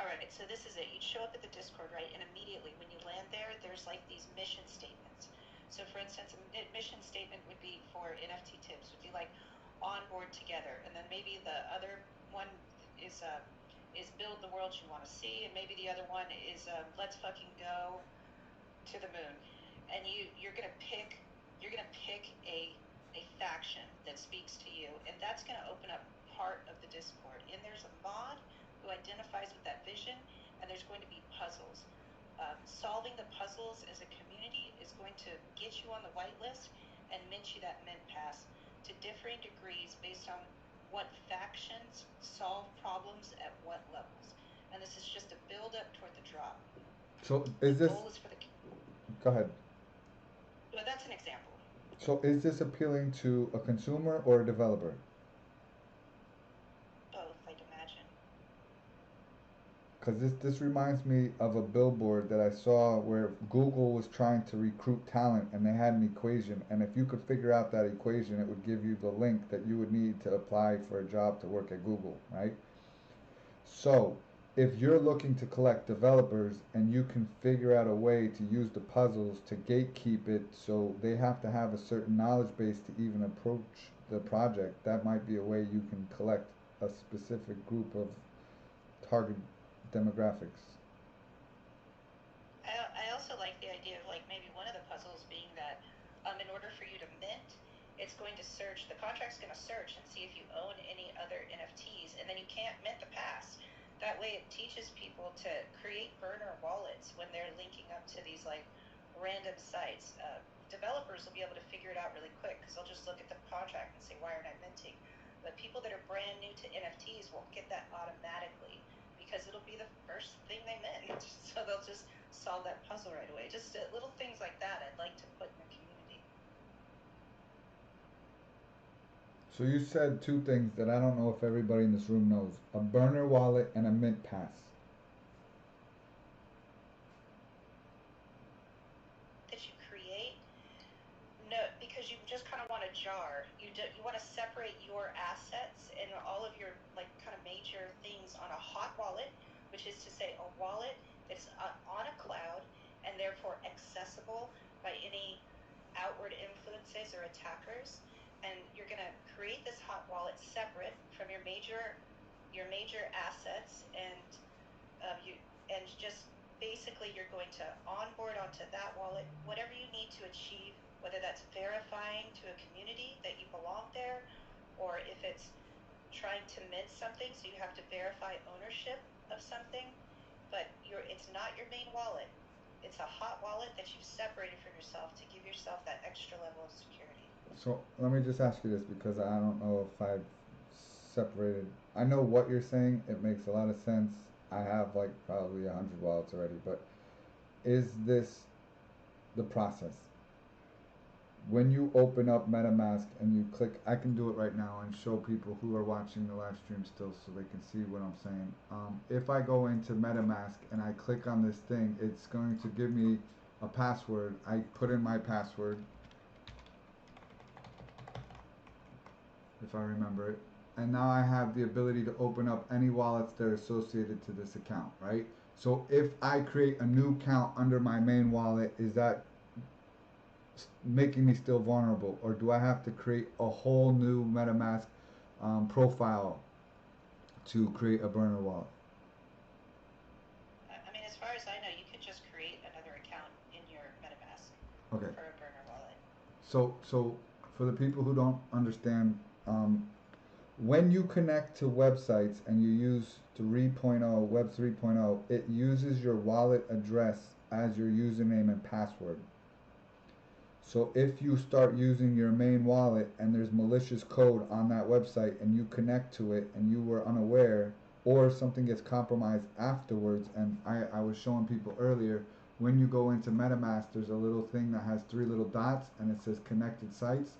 Alright, so this is it. You'd show up at the Discord, right? And immediately when you land there, there's like these mission statements. So for instance, a mission statement would be for NFT tips, would be like on board together. And then maybe the other one is build the world you want to see, and maybe the other one is let's fucking go to the moon. And you're gonna pick a faction that speaks to you, and that's gonna open up part of the Discord. And there's a mod who identifies with that vision, and there's going to be puzzles. Solving the puzzles as a community is going to get you on the whitelist and mint you that mint pass to differing degrees based on what factions solve problems at what levels. And this is just a build up toward the drop. So is this... Goal is for the... Go ahead. Well, that's an example. So is this appealing to a consumer or a developer? Both, I'd imagine. Because this reminds me of a billboard that I saw where Google was trying to recruit talent, and they had an equation, and if you could figure out that equation, it would give you the link that you would need to apply for a job to work at Google, right? So if you're looking to collect developers and you can figure out a way to use the puzzles to gatekeep it so they have to have a certain knowledge base to even approach the project, that might be a way you can collect a specific group of target demographics. I also like the idea of like maybe one of the puzzles being that in order for you to mint, it's going to search, the contract's going to search and see if you own any other NFTs, and then you can't mint the pass. That way it teaches people to create burner wallets when they're linking up to these like random sites. Developers will be able to figure it out really quick because they'll just look at the contract and say, why aren't I minting? But people that are brand new to NFTs won't get that automatically, because it'll be the first thing they mint. So they'll just solve that puzzle right away. Just little things like that I'd like to put in the community. So you said 2 things that I don't know if everybody in this room knows. A burner wallet and a mint pass. because you just kind of want a jar. You want to separate your assets and all of your like kind of major things on a hot wallet, which is to say a wallet that's on a cloud and therefore accessible by any outward influences or attackers. And you're going to create this hot wallet separate from your major assets, and just basically you're going to onboard onto that wallet whatever you need to achieve, whether that's verifying to a community that you belong there, or if it's trying to mint something, so you have to verify ownership of something, but it's not your main wallet. It's a hot wallet that you've separated from yourself to give yourself that extra level of security. So let me just ask you this, because I don't know if I've separated. I know what you're saying. It makes a lot of sense. I have like probably 100 wallets already, but is this the process? When you open up MetaMask and you click, I can do it right now and show people who are watching the live stream still so they can see what I'm saying. If I go into MetaMask and I click on this thing, it's going to give me a password. I put in my password, if I remember it, and now I have the ability to open up any wallets that are associated to this account, right? So if I create a new account under my main wallet, is that making me still vulnerable, or do I have to create a whole new MetaMask profile to create a burner wallet? I mean, as far as I know, you can just create another account in your MetaMask Okay. for a burner wallet. So for the people who don't understand, when you connect to websites and you use 3.0, Web 3.0, it uses your wallet address as your username and password. So if you start using your main wallet and there's malicious code on that website and you connect to it and you were unaware, or something gets compromised afterwards, and I was showing people earlier, when you go into MetaMask, there's a little thing that has 3 little dots and it says connected sites.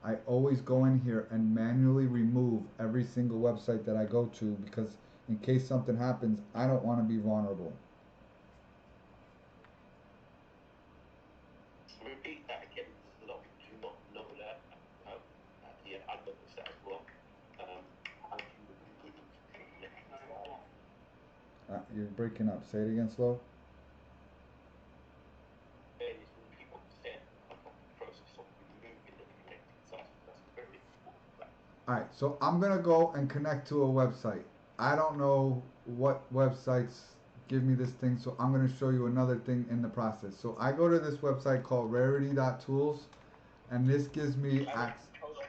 I always go in here and manually remove every single website that I go to, because in case something happens, I don't want to be vulnerable. Repeat that again. A lot of people do not know that. Yeah, I noticed that as well. How do you You're breaking up. Say it again slow. people understand the process of removing the connected sites. That's very important. Alright, so I'm going to go and connect to a website. I don't know what websites give me this thing, so I'm going to show you another thing in the process. So I go to this website called rarity.tools, and this gives me access. Hold on.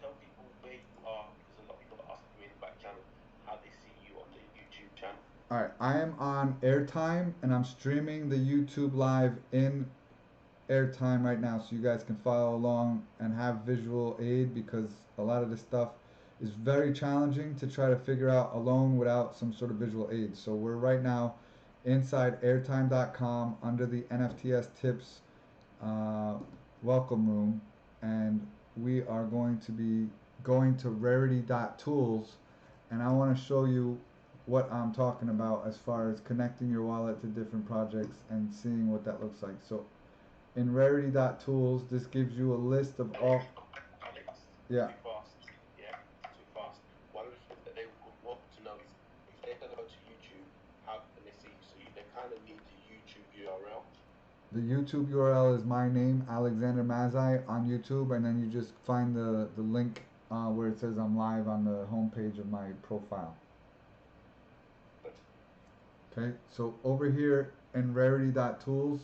Tell people where you are, because a lot of people are asking me in the back channel how they see you on the YouTube channel. Alright, I am on Airtime, and I'm streaming the YouTube live in Airtime right now, so you guys can follow along and have visual aid, because a lot of this stuff is very challenging to try to figure out alone without some sort of visual aid. So we're right now inside airtime.com under the NFTs tips welcome room, and we are going to be going to rarity.tools, and I want to show you what I'm talking about as far as connecting your wallet to different projects and seeing what that looks like. So in rarity.tools, this gives you a list of all. Yeah. Too fast. One of the things that they would want to know is if they're going to go to YouTube, how can they see you? So they kind of need the YouTube URL. The YouTube URL is my name, Alexander Mazai, on YouTube, and then you just find the link where it says I'm live on the homepage of my profile. Okay, so over here in rarity.tools,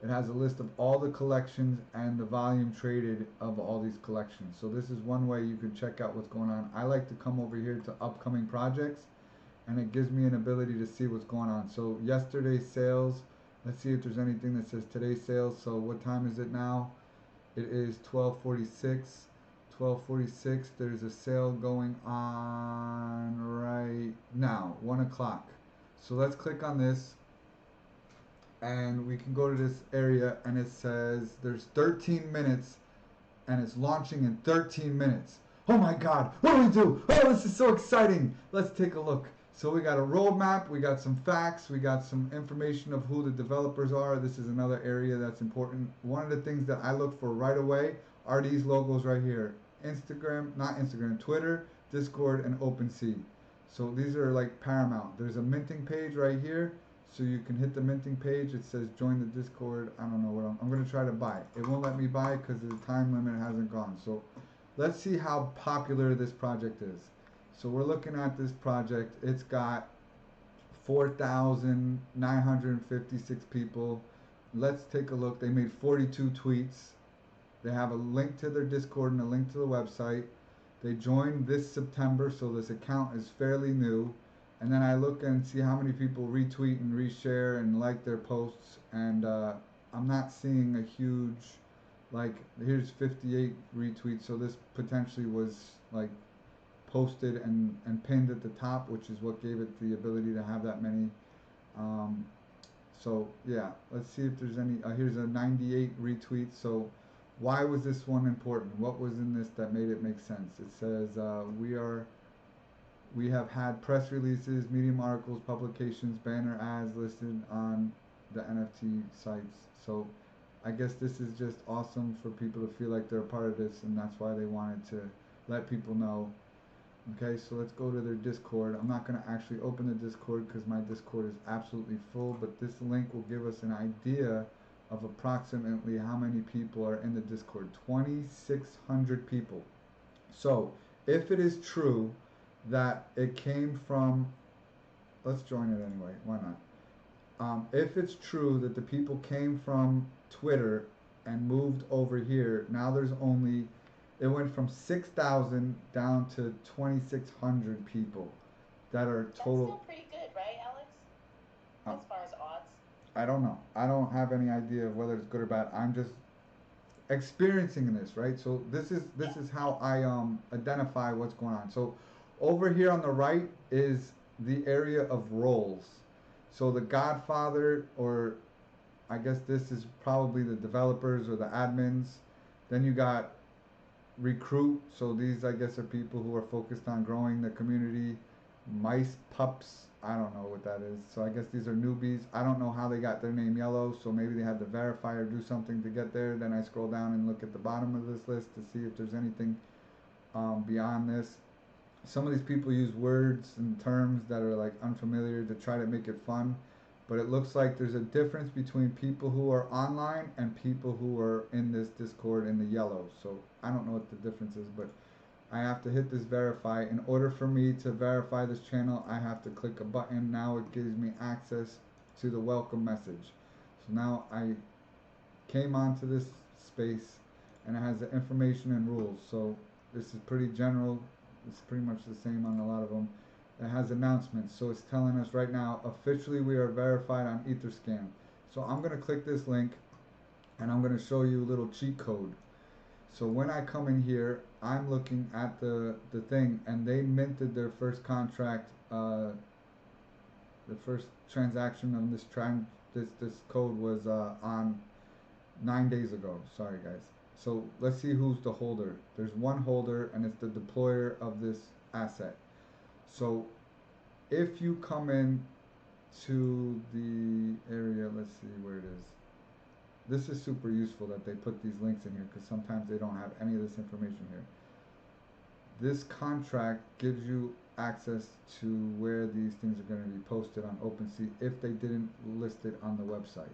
it has a list of all the collections and the volume traded of all these collections. So this is one way you can check out what's going on. I like to come over here to upcoming projects, and it gives me an ability to see what's going on. So yesterday's sales, let's see if there's anything that says today's sales. So what time is it now? It is 12:46. 12:46. There's a sale going on right now, 1 o'clock. So let's click on this, and we can go to this area, and it says there's 13 minutes, and it's launching in 13 minutes. Oh my God, what do we do? Oh, this is so exciting. Let's take a look. So we got a roadmap, we got some facts, we got some information of who the developers are. This is another area that's important. One of the things that I look for right away are these logos right here. Instagram, not Instagram, Twitter, Discord, and OpenSea. So these are like paramount. There's a minting page right here. So you can hit the minting page. It says join the Discord. I don't know what I'm going to try to buy. It won't let me buy because the time limit hasn't gone. So let's see how popular this project is. So we're looking at this project. It's got 4,956 people. Let's take a look. They made 42 tweets. They have a link to their Discord and a link to the website. They joined this September, so this account is fairly new. And then I look and see how many people retweet and reshare and like their posts. And I'm not seeing a huge, like, here's 58 retweets. So this potentially was like posted and pinned at the top, which is what gave it the ability to have that many. So yeah, let's see if there's any. Here's a 98 retweets. So why was this one important? What was in this that made it make sense? It says we have had press releases, Medium articles, publications, banner ads listed on the NFT sites. So I guess this is just awesome for people to feel like they're a part of this, and that's why they wanted to let people know. Okay, so let's go to their Discord. I'm not going to actually open the Discord because my Discord is absolutely full, but this link will give us an idea of approximately how many people are in the Discord. 2,600 people. So if it is true that it came from, let's join it anyway, why not? If it's true that the people came from Twitter and moved over here, now there's only, it went from 6,000 down to 2,600 people that are total. That's still pretty good, right, Alex? As far as odds? I don't know. I don't have any idea of whether it's good or bad. I'm just experiencing this, right? So this is how I identify what's going on. So over here on the right is the area of roles. So the Godfather, or I guess this is probably the developers or the admins. Then you got recruit. So these, I guess, are people who are focused on growing the community. Mice, pups, I don't know what that is. So I guess these are newbies. I don't know how they got their name yellow. So maybe they had to verify or do something to get there. Then I scroll down and look at the bottom of this list to see if there's anything beyond this. Some of these people use words and terms that are like unfamiliar to try to make it fun. But it looks like there's a difference between people who are online and people who are in this Discord in the yellow. So I don't know what the difference is, but I have to hit this verify. In order for me to verify this channel, I have to click a button. Now it gives me access to the welcome message. So now I came onto this space and it has the information and rules. So this is pretty general. It's pretty much the same on a lot of them. It has announcements, so it's telling us right now, officially we are verified on Etherscan. So I'm going to click this link, and I'm going to show you a little cheat code. So when I come in here, I'm looking at the thing, and they minted their first contract, the first transaction of this code was on 9 days ago. Sorry guys. So let's see who's the holder. There's one holder, and it's the deployer of this asset. So if you come in to the area, let's see where it is. This is super useful that they put these links in here because sometimes they don't have any of this information here. This contract gives you access to where these things are going to be posted on OpenSea if they didn't list it on the website.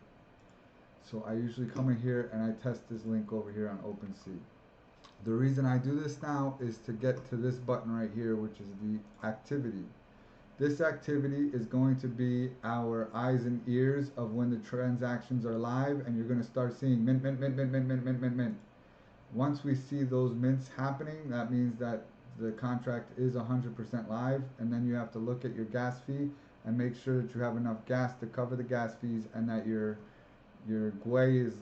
So I usually come in here and I test this link over here on OpenSea. The reason I do this now is to get to this button right here, which is the activity. This activity is going to be our eyes and ears of when the transactions are live, and you're going to start seeing mint, mint, mint, mint, mint, mint, mint, mint, mint. Once we see those mints happening, that means that the contract is 100% live, and then you have to look at your gas fee and make sure that you have enough gas to cover the gas fees and that your GUI is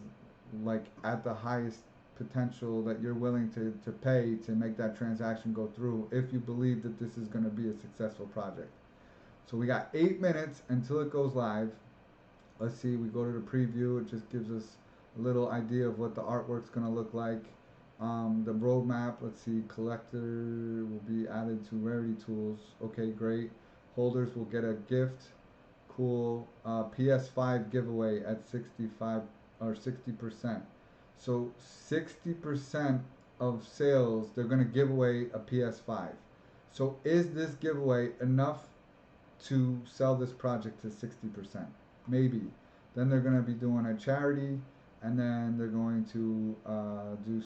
like at the highest potential that you're willing to pay to make that transaction go through if you believe that this is going to be a successful project. So we got 8 minutes until it goes live. Let's see, we go to the preview. It just gives us a little idea of what the artwork's going to look like. The roadmap, let's see, collector will be added to rarity tools. Okay, great. Holders will get a gift. Cool. PS5 giveaway at 65 or 60%. So 60% of sales, they're going to give away a PS5. So is this giveaway enough to sell this project to 60%? Maybe. Then they're going to be doing a charity, and then they're going to do